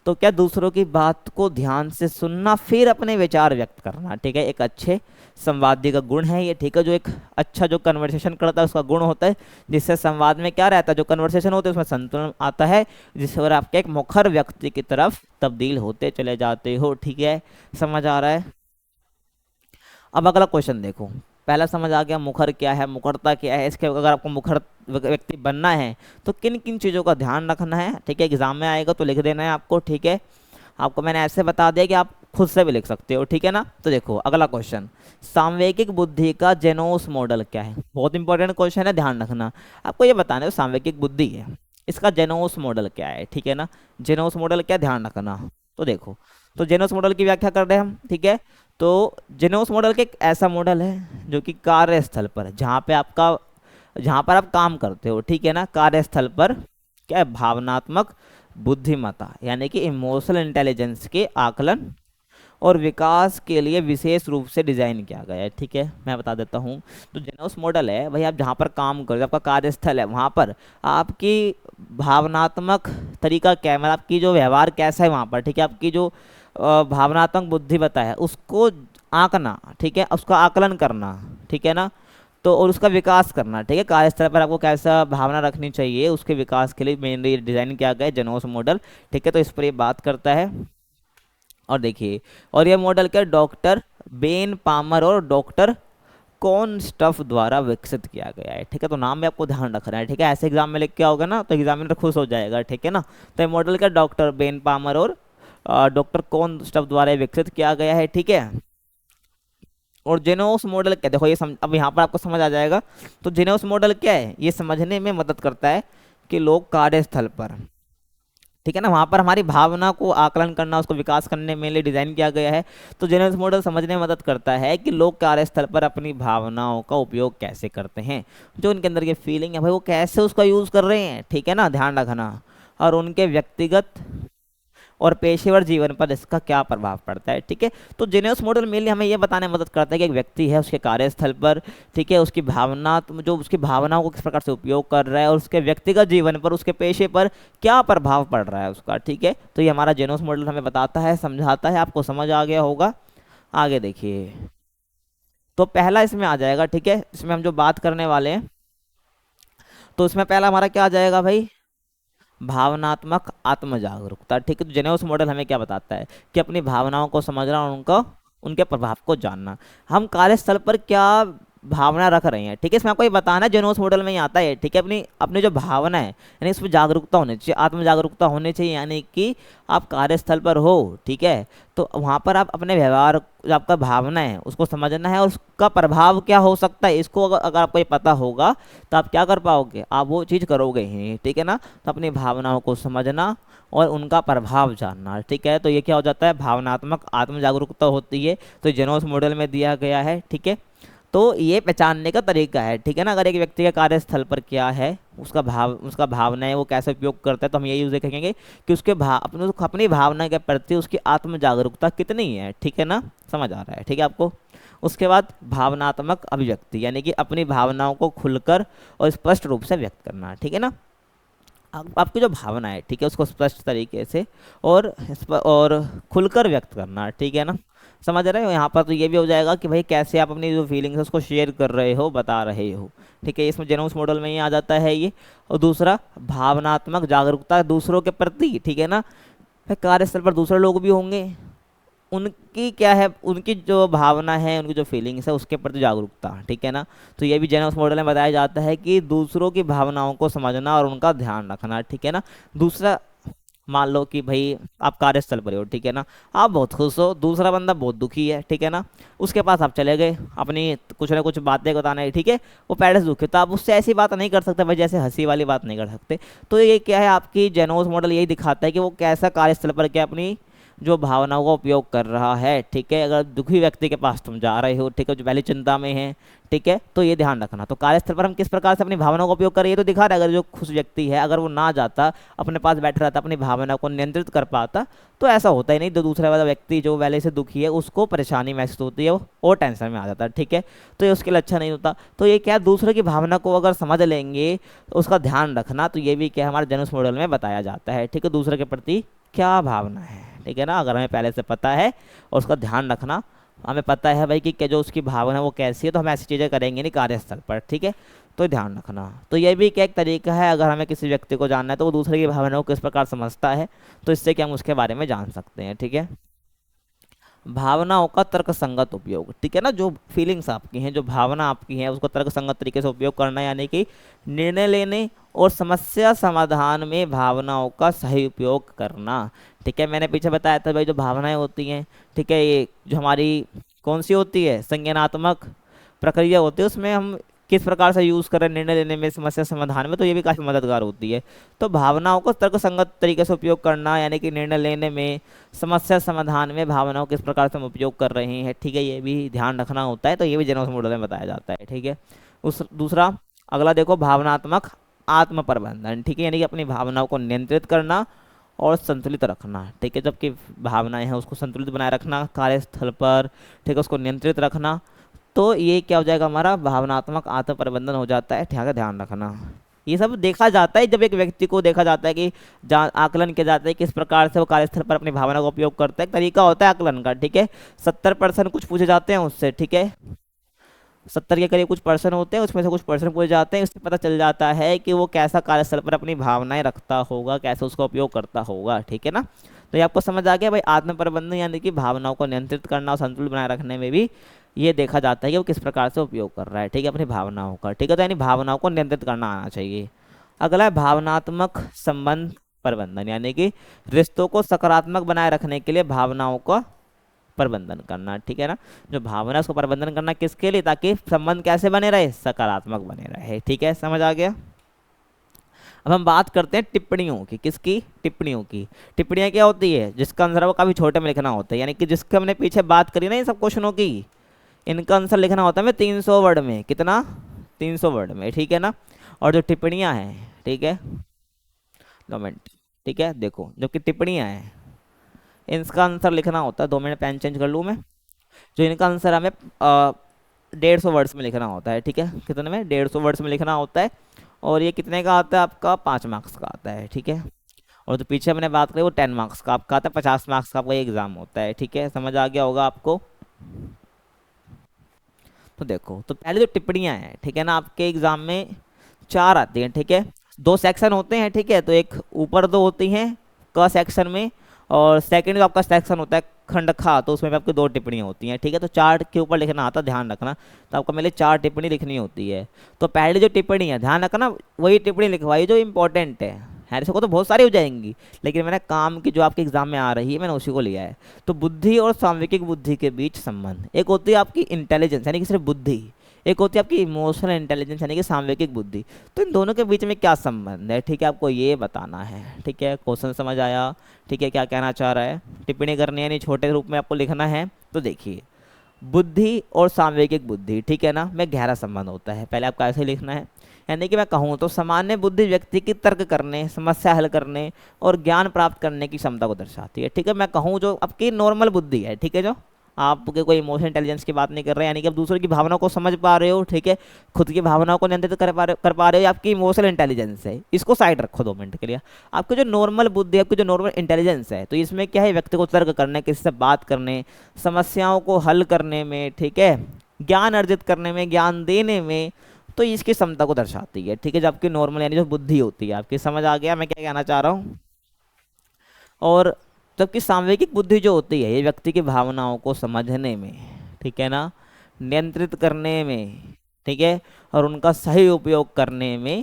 तो क्या, दूसरों की बात को ध्यान से सुनना, फिर अपने विचार व्यक्त करना। ठीक है, एक अच्छे संवादी का गुण है ये। ठीक है, जो एक अच्छा जो कन्वर्सेशन करता है उसका गुण होता है, जिससे संवाद में क्या रहता है, जो कन्वर्सेशन होते हैं उसमें संतुलन आता है, जिससे और आपके एक मुखर व्यक्ति की तरफ तब्दील होते चले जाते हो। ठीक है, समझ आ रहा है। अब अगला क्वेश्चन देखो। पहला समझ आ गया मुखर क्या है, मुखरता क्या है। इसके अगर आपको मुखर व्यक्ति बनना है तो किन किन चीज़ों का ध्यान रखना है। ठीक है, एग्जाम में आएगा तो लिख देना है आपको। ठीक है, आपको मैंने ऐसे बता दिया कि आप खुद से भी लिख सकते हो। ठीक है ना, तो देखो अगला क्वेश्चन, सांवेगिक बुद्धि का जेनोस मॉडल क्या है। बहुत इंपॉर्टेंट क्वेश्चन है, ध्यान रखना। आपको ये बताना है सांवेगिक बुद्धि है, इसका जेनोस मॉडल क्या है। ठीक है ना, जेनोस मॉडल क्या, ध्यान रखना। तो देखो, तो जेनोस मॉडल की व्याख्या कर रहे हैं हम। ठीक है, तो जेनोस मॉडल के एक ऐसा मॉडल है जो कि कार्यस्थल पर, जहाँ पर आप काम करते हो, ठीक है ना, कार्यस्थल पर क्या है, भावनात्मक बुद्धिमत्ता यानी कि इमोशनल इंटेलिजेंस के आकलन और विकास के लिए विशेष रूप से डिजाइन किया गया है। ठीक है, मैं बता देता हूँ। तो जेनोस मॉडल है भाई, आप जहाँ पर काम करो, आपका कार्यस्थल है, वहाँ पर आपकी भावनात्मक तरीका क्या है, मतलब आपकी जो व्यवहार कैसा है वहाँ पर। ठीक है, आपकी जो भावनात्मक बुद्धिमत्ता है उसको आंकना। ठीक है, उसका आकलन करना। ठीक है ना, तो और उसका विकास करना। ठीक है, कार्यस्थल पर आपको कैसा भावना रखनी चाहिए, उसके विकास के लिए मेनली डिजाइन किया गया है जेनोस मॉडल। ठीक है, तो इस पर ये बात करता है। और देखिए, और ये मॉडल क्या, डॉक्टर बेन पामर और डॉक्टर कौन स्टफ द्वारा विकसित किया गया है। ठीक है, तो नाम में आपको ध्यान रखना है। ठीक है, ऐसे एग्जाम में लिख के आओगे ना तो एग्जामिनर खुश हो जाएगा। ठीक है ना, तो ये मॉडल क्या, डॉक्टर बेन पामर और डॉक्टर कौन स्टफ द्वारा विकसित किया गया है। ठीक है, और जेनोस मॉडल क्या, देखो ये अब यहाँ पर आपको समझ आ जाएगा। तो जेनोस मॉडल क्या है, ये समझने में मदद करता है कि लोग कार्यस्थल पर, ठीक है ना, वहाँ पर हमारी भावना को आकलन करना, उसको विकास करने में लिए डिजाइन किया गया है। तो जेनोस मॉडल समझने में मदद करता है कि लोग कार्यस्थल पर अपनी भावनाओं का उपयोग कैसे करते हैं, जो उनके अंदर की फीलिंग है भाई, वो कैसे उसका यूज कर रहे हैं। ठीक है ना, ध्यान रखना। और उनके व्यक्तिगत और पेशेवर जीवन पर इसका क्या प्रभाव पड़ता है। ठीक है, तो जेनेसिस मॉडल मेनली हमें यह बताने में मदद करता है कि एक व्यक्ति है, उसके कार्यस्थल पर, ठीक है, उसकी भावना, जो उसकी भावनाओं को किस प्रकार से उपयोग कर रहा है, और उसके व्यक्तिगत जीवन पर, उसके पेशे पर क्या प्रभाव पड़ रहा है उसका। ठीक है, तो ये हमारा जेनेसिस मॉडल हमें बताता है, समझाता है। आपको समझ आ गया होगा। आगे देखिए, तो पहला इसमें आ जाएगा। ठीक है, इसमें हम जो बात करने वाले हैं, तो इसमें पहला हमारा क्या आ जाएगा भाई, भावनात्मक आत्म जागरूकता। ठीक है, तो जेनेसिस मॉडल हमें क्या बताता है कि अपनी भावनाओं को समझना और उनके प्रभाव को जानना। हम कार्यस्थल पर क्या भावना रख रहे हैं, ठीक है, इसमें आपको ये बताना है, जेनेसिस मॉडल में ही आता है। ठीक है, अपनी अपनी जो भावना है, यानी इसमें जागरूकता होनी चाहिए, आत्म जागरूकता होनी चाहिए, यानी कि आप कार्यस्थल पर हो, ठीक है, तो वहाँ पर आप अपने व्यवहार, जो आपका भावना है उसको समझना है, और उसका प्रभाव क्या हो सकता है, इसको अगर आपको ये पता होगा तो आप क्या कर पाओगे, आप वो चीज़ करोगे ही। ठीक है ना, तो अपनी भावनाओं को समझना और उनका प्रभाव जानना। ठीक है, तो ये क्या हो जाता है, भावनात्मक आत्म जागरूकता होती है। तो जेनेसिस मॉडल में दिया गया है। ठीक है, तो ये पहचानने का तरीका है। ठीक है ना, अगर एक व्यक्ति के कार्यस्थल पर क्या है, उसका भावना है, वो कैसे उपयोग करता है, तो हम ये यूज देखेंगे कि उसके अपनी भावना के प्रति उसकी आत्म जागरूकता कितनी है। ठीक है ना, समझ आ रहा है। ठीक है आपको। उसके बाद भावनात्मक अभिव्यक्ति, यानी कि अपनी भावनाओं को खुलकर और स्पष्ट रूप से व्यक्त करना। ठीक है ना, आपकी जो भावना है, ठीक है, उसको स्पष्ट तरीके से और खुलकर व्यक्त करना, ठीक है ना। समझ रहे हो, यहाँ पर तो ये भी हो जाएगा कि भाई कैसे आप अपनी जो फीलिंग्स है उसको शेयर कर रहे हो, बता रहे हो, ठीक है, इसमें जेनोस मॉडल में ही आ जाता है ये। और दूसरा, भावनात्मक जागरूकता दूसरों के प्रति, ठीक है ना। फिर कार्यस्थल पर दूसरे लोग भी होंगे, उनकी क्या है, उनकी जो भावना है, उनकी जो फीलिंग्स है उसके प्रति जागरूकता, ठीक है ना। तो ये भी जेनोस मॉडल में बताया जाता है कि दूसरों की भावनाओं को समझना और उनका ध्यान रखना, ठीक है ना। दूसरा, मान लो कि भाई आप कार्यस्थल पर हो, ठीक है ना, आप बहुत खुश हो, दूसरा बंदा बहुत दुखी है, ठीक है ना। उसके पास आप चले गए अपनी कुछ ना कुछ बातें बताने, ठीक है, वो पहले से दुखी है, तो आप उससे ऐसी बात नहीं कर सकते भाई, जैसे हंसी वाली बात नहीं कर सकते। तो ये क्या है, आपकी जेनोस मॉडल यही दिखाता है कि वो कैसा कार्यस्थल पर क्या अपनी जो भावनाओं का उपयोग कर रहा है, ठीक है। अगर दुखी व्यक्ति के पास तुम जा रहे हो, ठीक है, जो पहले चिंता में है, ठीक है, तो ये ध्यान रखना। तो कार्यस्थल पर हम किस प्रकार से अपनी भावनाओं का उपयोग करें, ये तो दिखा रहा है। अगर जो खुश व्यक्ति है, अगर वो ना जाता, अपने पास बैठा रहता, अपनी भावना को नियंत्रित कर पाता, तो ऐसा होता ही नहीं। तो दूसरा वाला व्यक्ति जो पहले से दुखी है, उसको परेशानी महसूस होती है, वो और टेंशन में आ जाता है, ठीक है। तो ये उसके लिए अच्छा नहीं होता। तो ये क्या, दूसरे की भावना को अगर समझ लेंगे तो उसका ध्यान रखना, तो ये भी क्या हमारे जेनोस मॉडल में बताया जाता है, ठीक है। दूसरे के प्रति क्या भावना है, ठीक है ना, अगर हमें पहले से पता है और उसका ध्यान रखना, हमें पता है भाई कि क्या जो उसकी भावना है वो कैसी है, तो हम ऐसी चीज़ें करेंगे नहीं कार्यस्थल पर, ठीक है। तो ध्यान रखना, तो ये भी क्या एक तरीका है, अगर हमें किसी व्यक्ति को जानना है तो वो दूसरे की भावना को किस प्रकार समझता है, तो इससे कि हम उसके बारे में जान सकते हैं, ठीक है। भावनाओं का तर्कसंगत उपयोग, ठीक है ना, जो फीलिंग्स आपकी हैं, जो भावना आपकी है, उसको तर्कसंगत तरीके से उपयोग करना, यानी कि निर्णय लेने और समस्या समाधान में भावनाओं का सही उपयोग करना, ठीक है। मैंने पीछे बताया था भाई, जो भावनाएं होती हैं, ठीक है, ये जो हमारी कौन सी होती है, संज्ञानात्मक प्रक्रिया होती है, उसमें हम किस प्रकार से यूज़ करें निर्णय लेने में, समस्या समाधान में, तो ये भी काफ़ी मददगार होती है। तो भावनाओं को तर्कसंगत तरीके से उपयोग करना, यानी कि निर्णय लेने में, समस्या समाधान में भावनाओं किस प्रकार से हम उपयोग कर रहे हैं, ठीक है, ये भी ध्यान रखना होता है। तो ये भी जेनोस मॉडल में बताया जाता है, ठीक है। उस दूसरा, अगला देखो, भावनात्मक आत्म प्रबंधन, ठीक है, यानी कि अपनी भावनाओं को नियंत्रित करना और संतुलित रखना, ठीक है। जबकि भावनाएं हैं उसको संतुलित बनाए रखना कार्यस्थल पर, ठीक है, उसको नियंत्रित रखना, तो ये क्या हो जाएगा, हमारा भावनात्मक आत्म प्रबंधन हो जाता है, ठीक है, ध्यान रखना। ये सब देखा जाता है जब एक व्यक्ति को देखा जाता है कि आकलन किया जाता है किस प्रकार से वो कार्यस्थल पर अपनी भावना का उपयोग करता है, तरीका होता है आकलन का, ठीक है। 70% कुछ पूछे जाते हैं उससे, ठीक है, 70 के करीब कुछ पर्सन होते हैं, उसमें से कुछ पर्सन पूछे जाते हैं, उससे पता चल जाता है कि वो कैसा कार्यस्थल पर अपनी भावनाएं रखता होगा, कैसे उसका उपयोग करता होगा, ठीक है ना। तो ये आपको समझ आ गया भाई, आत्म प्रबंधन यानी कि भावनाओं को नियंत्रित करना और संतुलित बनाए रखने में भी ये देखा जाता है कि वो किस प्रकार से उपयोग कर रहा है, ठीक है, अपनी भावनाओं का, ठीक है। तो यानी भावनाओं को नियंत्रित करना आना चाहिए। अगला है भावनात्मक संबंध प्रबंधन, यानी कि रिश्तों को सकारात्मक बनाए रखने के लिए भावनाओं का प्रबंधन करना, ठीक है ना। जो भावना है उसको प्रबंधन करना किसके लिए, ताकि संबंध कैसे बने रहे, सकारात्मक बने रहे, ठीक है, समझ आ गया। अब हम बात करते हैं टिप्पणियों की, किसकी, टिप्पणियों की। टिप्पणियाँ क्या होती है, जिसका आंसर वो काफी छोटे में लिखना होता है, यानी कि जिसके हमने पीछे बात करी ना इन सब क्वेश्चनों की, इनका आंसर लिखना होता है हमें 300 वर्ड में, कितना, 300 वर्ड में, ठीक है ना। और जो टिप्पणियाँ हैं, ठीक है, 2 मिनट, ठीक है, देखो जो कि टिप्पणियाँ हैं, इनका आंसर लिखना होता है, 2 मिनट पेन चेंज कर लूँ मैं। जो इनका आंसर हमें 150 वर्ड्स में लिखना होता है, ठीक है, कितने में, 150 वर्ड्स में लिखना होता है। और ये कितने का आता है आपका, 5 मार्क्स का आता है, ठीक है। और जो पीछे मैंने बात करी वो 10 मार्क्स का आपका आता है, 50 मार्क्स का आपका एग्जाम होता है, ठीक है, समझ आ गया होगा आपको। तो देखो, तो पहले जो टिप्पणियाँ हैं, ठीक है ना, आपके एग्जाम में 4 आती हैं, ठीक है। 2 सेक्शन होते हैं, ठीक है, तो एक ऊपर 2 होती हैं क सेक्शन में, और सेकंड जो आपका सेक्शन होता है खंड खा, तो उसमें भी आपकी 2 टिप्पणियाँ होती हैं, ठीक है। तो 4 के ऊपर लिखना आता है, ध्यान रखना। तो आपको मेरे 4 टिप्पणी लिखनी होती है। तो पहले जो टिप्पणी है, ध्यान रखना, वही टिप्पणी लिखवाई जो इंपॉर्टेंट है। ऐसे को तो बहुत सारी हो जाएंगी, लेकिन मैंने काम की जो आपके एग्जाम में आ रही है मैंने उसी को लिया है। तो बुद्धि और सांवेगिक बुद्धि के बीच संबंध, एक होती है आपकी इंटेलिजेंस यानी कि सिर्फ बुद्धि, एक होती है आपकी इमोशनल इंटेलिजेंस यानी कि सांवेगिक बुद्धि। तो इन दोनों के बीच में क्या संबंध है, ठीक है, आपको ये बताना है, ठीक है। क्वेश्चन समझ आया, ठीक है, क्या कहना चाह रहा है, टिप्पणी करनी है, यानी छोटे रूप में आपको लिखना है। तो देखिए, बुद्धि और सांवेगिक बुद्धि, ठीक है ना, में गहरा संबंध होता है। पहले आपको ऐसे लिखना है, यानी कि मैं कहूँ तो सामान्य बुद्धि व्यक्ति की तर्क करने, समस्या हल करने और ज्ञान प्राप्त करने की क्षमता को दर्शाती है, ठीक है। मैं कहूँ जो आपकी नॉर्मल बुद्धि है, ठीक है, जो आपके कोई इमोशनल इंटेलिजेंस की बात नहीं कर रहे, यानी कि आप दूसरों की भावनाओं को समझ पा रहे हो, ठीक है, खुद की भावनाओं को नियंत्रित कर पा रहे हो, ये आपकी इमोशनल इंटेलिजेंस है। इसको साइड रखो 2 मिनट के लिए। आपकी जो नॉर्मल बुद्धि, आपकी जो नॉर्मल इंटेलिजेंस है, तो इसमें क्या है, व्यक्ति को तर्क करने, किसी से बात करने, समस्याओं को हल करने में, ठीक है, ज्ञान अर्जित करने में, ज्ञान देने में, तो इसकी क्षमता को दर्शाती है, ठीक है, जो आपकी नॉर्मल यानी जो बुद्धि होती है आपकी। समझ आ गया मैं क्या कहना चाह रहा हूँ। और जबकि सांवेगिक बुद्धि जो होती है, ये व्यक्ति की भावनाओं को समझने में, ठीक है ना, नियंत्रित करने में, ठीक है, और उनका सही उपयोग करने में,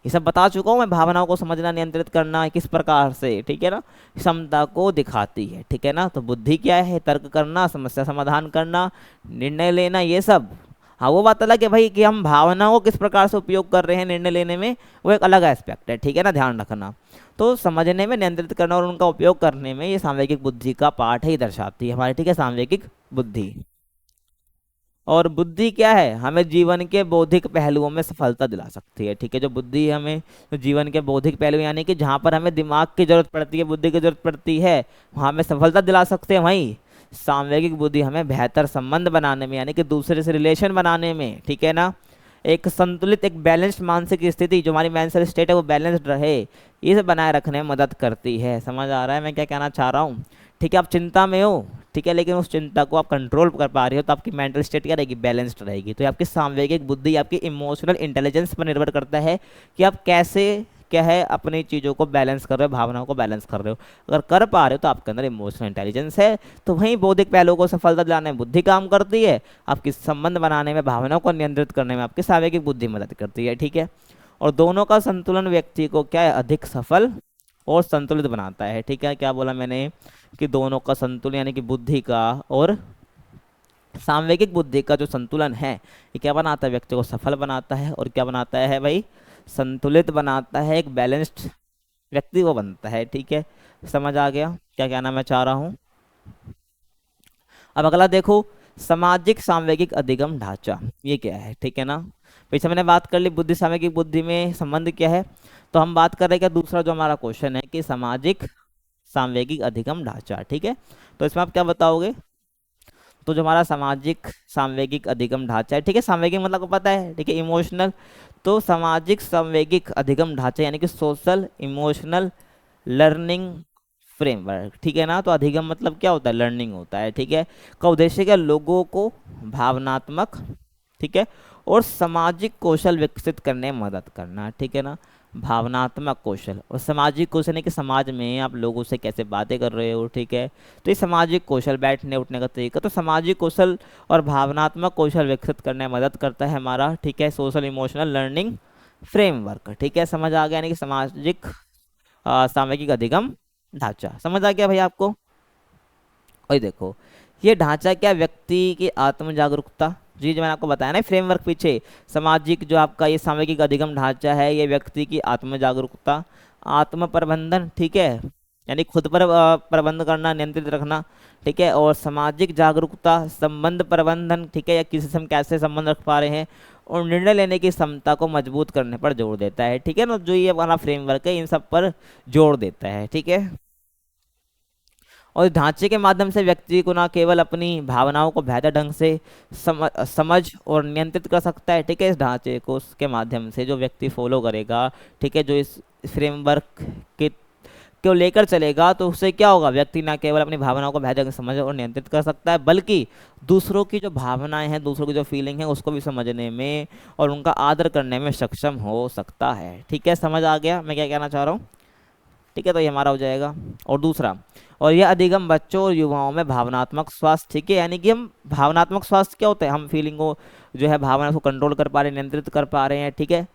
ये सब बता चुका हूँ मैं, भावनाओं को समझना, नियंत्रित करना किस प्रकार से, ठीक है ना, क्षमता को दिखाती है, ठीक है ना। तो बुद्धि क्या है, तर्क करना, समस्या समाधान करना, निर्णय लेना, ये सब। हाँ, वो बात अलग है भाई कि हम भावनाओं को किस प्रकार से उपयोग कर रहे हैं निर्णय लेने में, वो एक अलग एस्पेक्ट है, ठीक है ना, ध्यान रखना। तो समझने में, नियंत्रित करना और उनका उपयोग करने में, ये सांवेगिक बुद्धि का पार्ट ही दर्शाती है हमारी, ठीक है, सांवेगिक बुद्धि। और बुद्धि क्या है, हमें जीवन के बौद्धिक पहलुओं में सफलता दिला सकती है, ठीक है। जो बुद्धि हमें, जो जीवन के बौद्धिक पहलू यानी कि जहाँ पर हमें दिमाग की जरूरत पड़ती है, बुद्धि की जरूरत पड़ती है, वहाँ हमें सफलता दिला सकते हैं। वहीं सांवेगिक बुद्धि हमें बेहतर संबंध बनाने में, यानी कि दूसरे से रिलेशन बनाने में, ठीक है ना, एक संतुलित, एक बैलेंस्ड मानसिक स्थिति, जो हमारी मेंटल स्टेट है वो बैलेंस्ड रहे, इसे बनाए रखने में मदद करती है। समझ आ रहा है मैं क्या कहना चाह रहा हूँ, ठीक है। आप चिंता में हो, ठीक है, लेकिन उस चिंता को आप कंट्रोल कर पा रहे हो, तो आपकी मेंटल स्टेट क्या रहेगी, बैलेंस्ड रहेगी। तो ये आपकी सांवेगिक बुद्धि, आपकी इमोशनल इंटेलिजेंस पर निर्भर करता है कि आप कैसे, क्या है, अपनी चीज़ों को बैलेंस कर रहे हो, भावनाओं को बैलेंस कर रहे हो। अगर कर पा रहे हो तो आपके अंदर इमोशनल इंटेलिजेंस है। तो वहीं बौद्धिक पहलुओं को सफलता दिलाने में बुद्धि काम करती है, आपकी संबंध बनाने में, भावनाओं को नियंत्रित करने में आपकी सांवेगिक बुद्धि मदद करती है, ठीक है। और दोनों का संतुलन व्यक्ति को क्या है, अधिक सफल और संतुलित बनाता है, ठीक है। क्या बोला मैंने कि दोनों का संतुलन, यानी कि बुद्धि का और सांवेगिक बुद्धि का जो संतुलन है, ये क्या बनाता है, व्यक्ति को सफल बनाता है, और क्या बनाता है भाई, संतुलित बनाता है, एक बैलेंस्ड व्यक्ति वो बनता है, ठीक है। समझ आ गया क्या कहना मैं चाह रहा हूँ। अब अगला देखो, सामाजिक सांवेगिक अधिगम ढांचा, ये क्या है, ठीक है ना। पीछे मैंने बात कर ली बुद्धि सांवेगिक बुद्धि में संबंध क्या है, तो हम बात कर रहे हैं क्या, दूसरा जो हमारा क्वेश्चन है कि सामाजिक सांवेगिक अधिगम ढांचा, ठीक है। तो इसमें आप क्या बताओगे, तो जो हमारा सामाजिक सांवेगिक अधिगम ढांचा है, ठीक है, सांवेगिक मतलब को पता है, ठीक है, इमोशनल। तो सामाजिक संवेगिक अधिगम ढांचा यानी कि सोशल इमोशनल लर्निंग फ्रेमवर्क, ठीक है ना। तो अधिगम मतलब क्या होता है, लर्निंग होता है, ठीक है। का उद्देश्य क्या, लोगों को भावनात्मक, ठीक है, और सामाजिक कौशल विकसित करने में मदद करना, ठीक है ना। भावनात्मक कौशल और सामाजिक कौशल है कि समाज में आप लोगों से कैसे बातें कर रहे हो, ठीक है। तो ये सामाजिक कौशल, बैठने उठने का तरीका, तो सामाजिक कौशल और भावनात्मक कौशल विकसित करने में मदद करता है हमारा, ठीक है, सोशल इमोशनल लर्निंग फ्रेमवर्क, ठीक है। समझ आ गया, यानी कि सामाजिक सामाजिक अधिगम ढांचा समझ आ गया भाई आपको। और देखो, ये ढांचा क्या, व्यक्ति की आत्म जागरूकता, जी जो मैंने आपको बताया ना फ्रेमवर्क पीछे, सामाजिक जो आपका ये सामाजिक अधिगम ढांचा है, ये व्यक्ति की आत्म जागरूकता, आत्म प्रबंधन, ठीक है, यानी खुद पर प्रबंध करना, नियंत्रित रखना, ठीक है, और सामाजिक जागरूकता, संबंध प्रबंधन, ठीक है, या किसी से हम कैसे संबंध रख पा रहे हैं, और निर्णय लेने की क्षमता को मजबूत करने पर जोर देता है, ठीक है ना। जो ये वाला फ्रेमवर्क है इन सब पर जोर देता है, ठीक है। और इस ढांचे के माध्यम से व्यक्ति को ना केवल अपनी भावनाओं को बेहतर ढंग से समझ और नियंत्रित कर सकता है, ठीक है। इस ढांचे को उसके माध्यम से जो व्यक्ति फॉलो करेगा, ठीक है, जो इस फ्रेमवर्क के को लेकर चलेगा, तो उससे क्या होगा, व्यक्ति ना केवल अपनी भावनाओं को बेहतर ढंग से समझ और नियंत्रित कर सकता है, बल्कि दूसरों की जो भावनाएं हैं, दूसरों की जो फीलिंग है, उसको भी समझने में और उनका आदर करने में सक्षम हो सकता है, ठीक है। समझ आ गया मैं क्या कहना चाह रहा हूँ, ठीक है। तो ये हमारा हो जाएगा। और दूसरा, और यह अधिगम बच्चों और युवाओं में भावनात्मक स्वास्थ्य, ठीक है, यानी कि हम भावनात्मक स्वास्थ्य क्या होता है, हम फीलिंग को जो है भावना को कंट्रोल कर पा रहे हैं, नियंत्रित कर पा रहे हैं, ठीक है,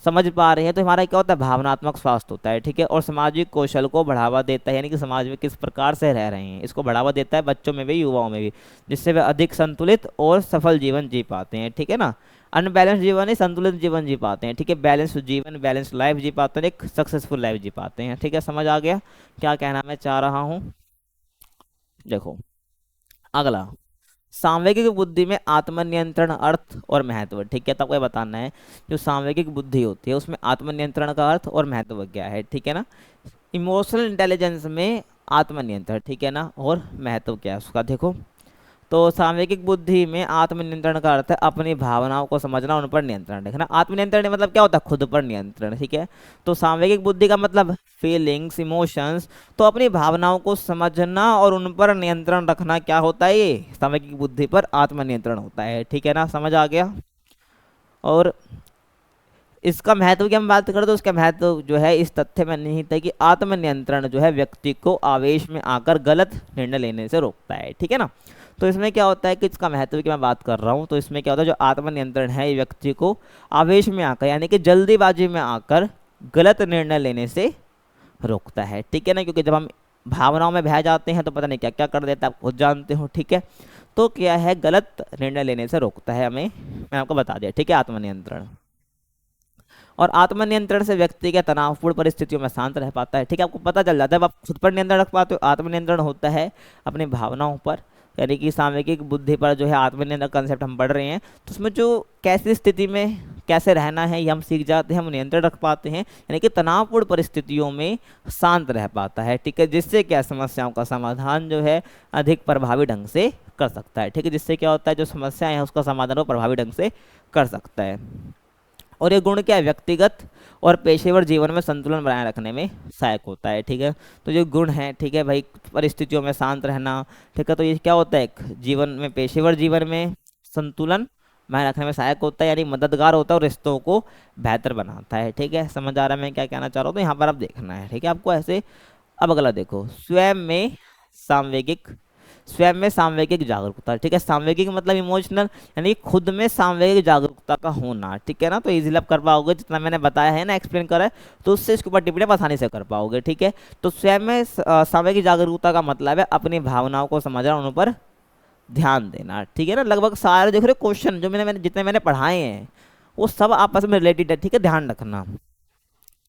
समझ पा रहे हैं, तो हमारा क्या होता है, भावनात्मक स्वास्थ्य होता है, ठीक है। और सामाजिक कौशल को बढ़ावा देता है, यानी कि समाज में किस प्रकार से रह रहे हैं, इसको बढ़ावा देता है बच्चों में भी, युवाओं में भी, जिससे वे अधिक संतुलित और सफल जीवन जी पाते हैं, ठीक है ना। अनबैलेंस जीवन ही संतुलित जीवन जी पाते हैं, ठीक है, बैलेंस जीवन, बैलेंस लाइफ जी पाते हैं, एक सक्सेसफुल लाइफ जी पाते हैं, ठीक है। समझ आ गया क्या कहना मैं चाह रहा हूँ। देखो अगला, सांवेगिक बुद्धि में आत्मनियंत्रण अर्थ और महत्व, ठीक है। तो आपको ये बताना है जो सांवेगिक बुद्धि होती है उसमें आत्मनियंत्रण का अर्थ और महत्व क्या है, ठीक है ना। इमोशनल इंटेलिजेंस में आत्मनियंत्रण, ठीक है ना, और महत्व क्या है उसका, देखो। तो सामयिक बुद्धि में आत्मनियंत्रण का अर्थ है अपनी भावनाओं को समझना, उन पर नियंत्रण रखना। आत्मनियंत्रण मतलब क्या होता है? खुद पर नियंत्रण, ठीक है। तो सामयिक बुद्धि का मतलब फीलिंग्स, इमोशंस, तो अपनी भावनाओं को समझना और उन पर नियंत्रण रखना क्या होता है? ये सामयिक बुद्धि पर आत्मनियंत्रण होता है, ठीक है ना, समझ आ गया। और इसका महत्व की हम बात करें तो इसका महत्व जो है इस तथ्य में निहित है कि आत्मनियंत्रण जो है व्यक्ति को आवेश में आकर गलत निर्णय लेने से रोकता है, ठीक है ना। तो इसमें क्या होता है कि इसका महत्व की मैं बात कर रहा हूँ, तो इसमें क्या होता है, जो आत्मनियंत्रण है ये व्यक्ति को आवेश में आकर यानी कि जल्दीबाजी में आकर गलत निर्णय लेने से रोकता है, ठीक है ना। क्योंकि जब हम भावनाओं में बह जाते हैं तो पता नहीं क्या क्या कर देता है, आप खुद जानते हो, ठीक है। तो क्या है, गलत निर्णय लेने से रोकता है हमें, मैं आपको बता दिया, ठीक है, आत्मनियंत्रण। और आत्मनियंत्रण से व्यक्ति के तनावपूर्ण परिस्थितियों में शांत रह पाता है, ठीक है। आपको पता चल जाता है, जब आप खुद पर नियंत्रण रख पाते हो, आत्मनियंत्रण होता है अपनी भावनाओं पर, यानी कि सामयिक बुद्धि पर जो है आत्मनियंत्रण कंसेप्ट हम पढ़ रहे हैं। तो उसमें जो कैसी स्थिति में कैसे रहना है ये हम सीख जाते हैं, हम नियंत्रण रख पाते हैं, यानी कि तनावपूर्ण परिस्थितियों में शांत रह पाता है, ठीक है। जिससे क्या समस्याओं का समाधान जो है अधिक प्रभावी ढंग से कर सकता है, ठीक है। जिससे क्या होता है, जो समस्याएं हैं उसका समाधान वो प्रभावी ढंग से कर सकता है। और ये गुण क्या है, व्यक्तिगत और पेशेवर जीवन में संतुलन बनाए रखने में सहायक होता है, ठीक है। तो जो गुण है, ठीक है भाई, परिस्थितियों में शांत रहना, ठीक है, तो ये क्या होता है, एक जीवन में, पेशेवर जीवन में संतुलन बनाए रखने में सहायक होता है, यानी मददगार होता है और रिश्तों को बेहतर बनाता है, ठीक है। समझ आ रहा है मैं क्या कहना चाह रहा हूँ? तो यहाँ पर आप देखना है, ठीक है, आपको ऐसे। अब अगला देखो, सांवेगिक स्वयं में सांवेगिक जागरूकता, ठीक है। सांवेगिक मतलब इमोशनल, यानी खुद में सांवेगिक जागरूकता का होना, ठीक है ना। तो इजीली आप कर पाओगे, जितना मैंने बताया है ना, एक्सप्लेन करा है, तो उससे इसके ऊपर टिप्पणी आप आसानी से कर पाओगे, ठीक है। तो स्वयं में सांवेगिक जागरूकता का मतलब है अपनी भावनाओं को समझना, उन पर ध्यान देना, ठीक है ना। लगभग सारे देख रहे क्वेश्चन जो मैंने जितने मैंने पढ़ाए हैं वो सब आपस में रिलेटेड है, ठीक है, ध्यान रखना।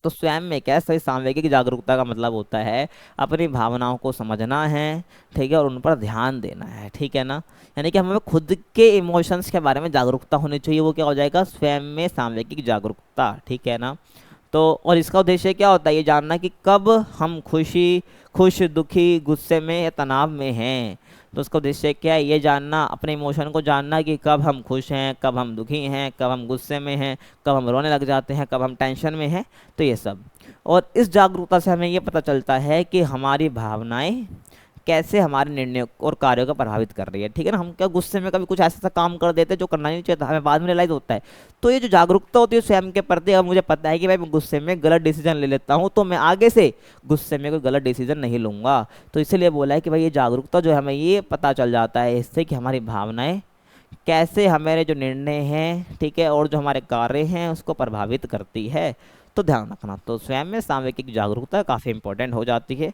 तो स्वयं में क्या है, सही सांवेगिक जागरूकता का मतलब होता है अपनी भावनाओं को समझना है, ठीक है, और उन पर ध्यान देना है, ठीक है ना। यानी कि हमें खुद के इमोशंस के बारे में जागरूकता होनी चाहिए, वो क्या हो जाएगा, स्वयं में सांवेगिक जागरूकता, ठीक है ना। तो और इसका उद्देश्य क्या होता है, ये जानना कि कब हम खुश, दुखी, गुस्से में या तनाव में हैं। तो उसका उद्देश्य क्या है, ये जानना, अपने इमोशन को जानना कि कब हम खुश हैं, कब हम दुखी हैं, कब हम गुस्से में हैं, कब हम रोने लग जाते हैं, कब हम टेंशन में हैं, तो ये सब। और इस जागरूकता से हमें ये पता चलता है कि हमारी भावनाएं कैसे हमारे निर्णय और कार्यों को प्रभावित कर रही है, ठीक है ना। हम क्या गुस्से में कभी कुछ ऐसा काम कर देते हैं जो करना नहीं चाहिए था, हमें बाद में रियलाइज होता है। तो ये जो जागरूकता होती है स्वयं के प्रति, अगर मुझे पता है कि भाई मैं गुस्से में गलत डिसीजन ले लेता हूँ तो मैं आगे से गुस्से में कोई गलत डिसीजन नहीं लूंगा। तो इसीलिए बोला है कि भाई ये जागरूकता जो है, हमें ये पता चल जाता है इससे कि हमारी भावनाएं कैसे हमारे जो निर्णय हैं, ठीक है, और जो हमारे कार्य हैं उसको प्रभावित करती है। तो ध्यान रखना, तो स्वयं में सांवेगिक जागरूकता काफ़ी इंपॉर्टेंट हो जाती है।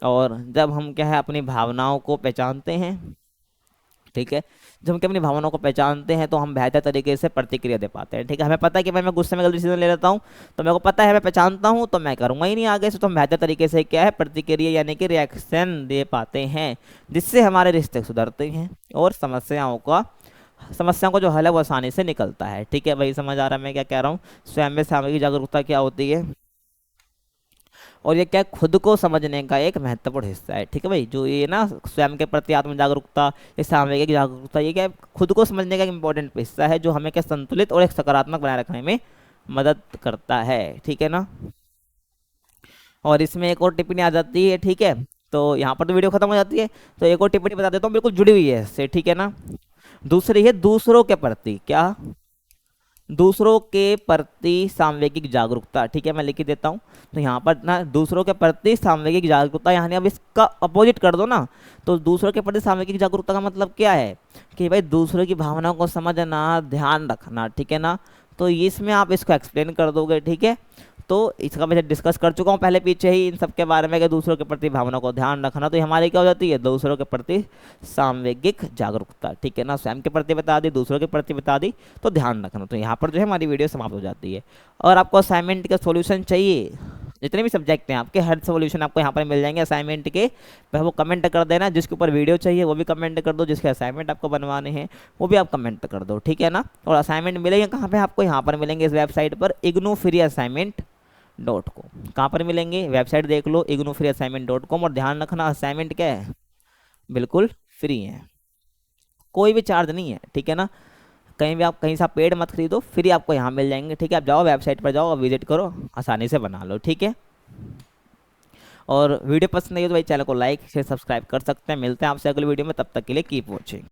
और जब हम क्या है अपनी भावनाओं को पहचानते हैं, ठीक है, जब हम क्या अपनी भावनाओं को पहचानते हैं तो हम बेहतर तरीके से प्रतिक्रिया दे पाते हैं, ठीक है। हमें पता है कि भाई मैं गुस्से में गलत डिसीजन ले लेता हूँ, तो मेरे को पता है, मैं पहचानता हूँ, तो मैं करूँगा ही नहीं आगे से। तो हम बेहतर तरीके से क्या है प्रतिक्रिया यानी कि रिएक्शन दे पाते हैं, जिससे हमारे रिश्ते सुधरते हैं और समस्याओं को जो हल है वो आसानी से निकलता है, ठीक है भाई। समझ आ रहा है मैं क्या कह रहा हूँ? स्वयं में सामूहिक जागरूकता क्या होती है, और ये क्या खुद को समझने का एक महत्वपूर्ण हिस्सा है, ठीक है भाई। जो ये ना स्वयं के प्रति आत्म जागरूकता, ये सामूहिक जागरूकता, ये क्या खुद को समझने का एक इंपॉर्टेंट हिस्सा है जो हमें क्या संतुलित और एक सकारात्मक बनाए रखने में मदद करता है, ठीक है ना। और इसमें एक और टिप्पणी आ जाती है, ठीक है। तो यहाँ पर तो वीडियो खत्म हो जाती है, तो एक और टिप्पणी बता देता हूँ, बिल्कुल जुड़ी हुई है इससे, ठीक है ना। दूसरी है दूसरों के प्रति क्या, दूसरों के प्रति सांवेगिक जागरूकता, ठीक है, मैं लिख के देता हूँ। तो यहाँ पर ना दूसरों के प्रति सांवेगिक जागरूकता, यानी अब इसका अपोजिट कर दो ना, तो दूसरों के प्रति सांवेगिक जागरूकता का मतलब क्या है कि भाई दूसरों की भावनाओं को समझना, ध्यान रखना, ठीक है ना। तो इसमें आप इसको एक्सप्लेन कर दोगे, ठीक है। तो इसका मैं डिस्कस कर चुका हूँ पहले पीछे ही इन सब के बारे में कि दूसरों के प्रति भावनाओं को ध्यान रखना, तो हमारी क्या हो जाती है, दूसरों के प्रति सांवेगिक जागरूकता, ठीक है ना। स्वयं के प्रति बता दी, दूसरों के प्रति बता दी, तो ध्यान रखना। तो यहाँ पर जो है हमारी वीडियो समाप्त हो जाती है। और आपको असाइनमेंट का सॉल्यूशन चाहिए, जितने भी सब्जेक्ट हैं आपके, हर सॉल्यूशन आपको यहाँ पर मिल जाएंगे असाइनमेंट के, वह वो कमेंट कर देना। जिसके ऊपर वीडियो चाहिए वो भी कमेंट कर दो, जिसके असाइनमेंट आपको बनवाने हैं वो भी आप कमेंट कर दो, ठीक है ना। और असाइनमेंट मिलेंगे कहाँ पे आपको, यहाँ पर मिलेंगे इस वेबसाइट पर ignofreeassignment.com। कहाँ पर मिलेंगे, वेबसाइट देख लो ignofreeassignment.com। और ध्यान रखना असाइनमेंट क्या है, बिल्कुल फ्री है। कोई भी चार्ज नहीं है, ठीक है ना। कहीं भी आप कहीं से आप पेड मत खरीदो, फ्री आपको यहाँ मिल जाएंगे, ठीक है। आप जाओ वेबसाइट पर, जाओ और विजिट करो, आसानी से बना लो, ठीक है। और वीडियो पसंद आई हो तो भाई चैनल को लाइक शेयर सब्सक्राइब कर सकते हैं। मिलते हैं आपसे अगली वीडियो में, तब तक के लिए कीप वॉचिंग।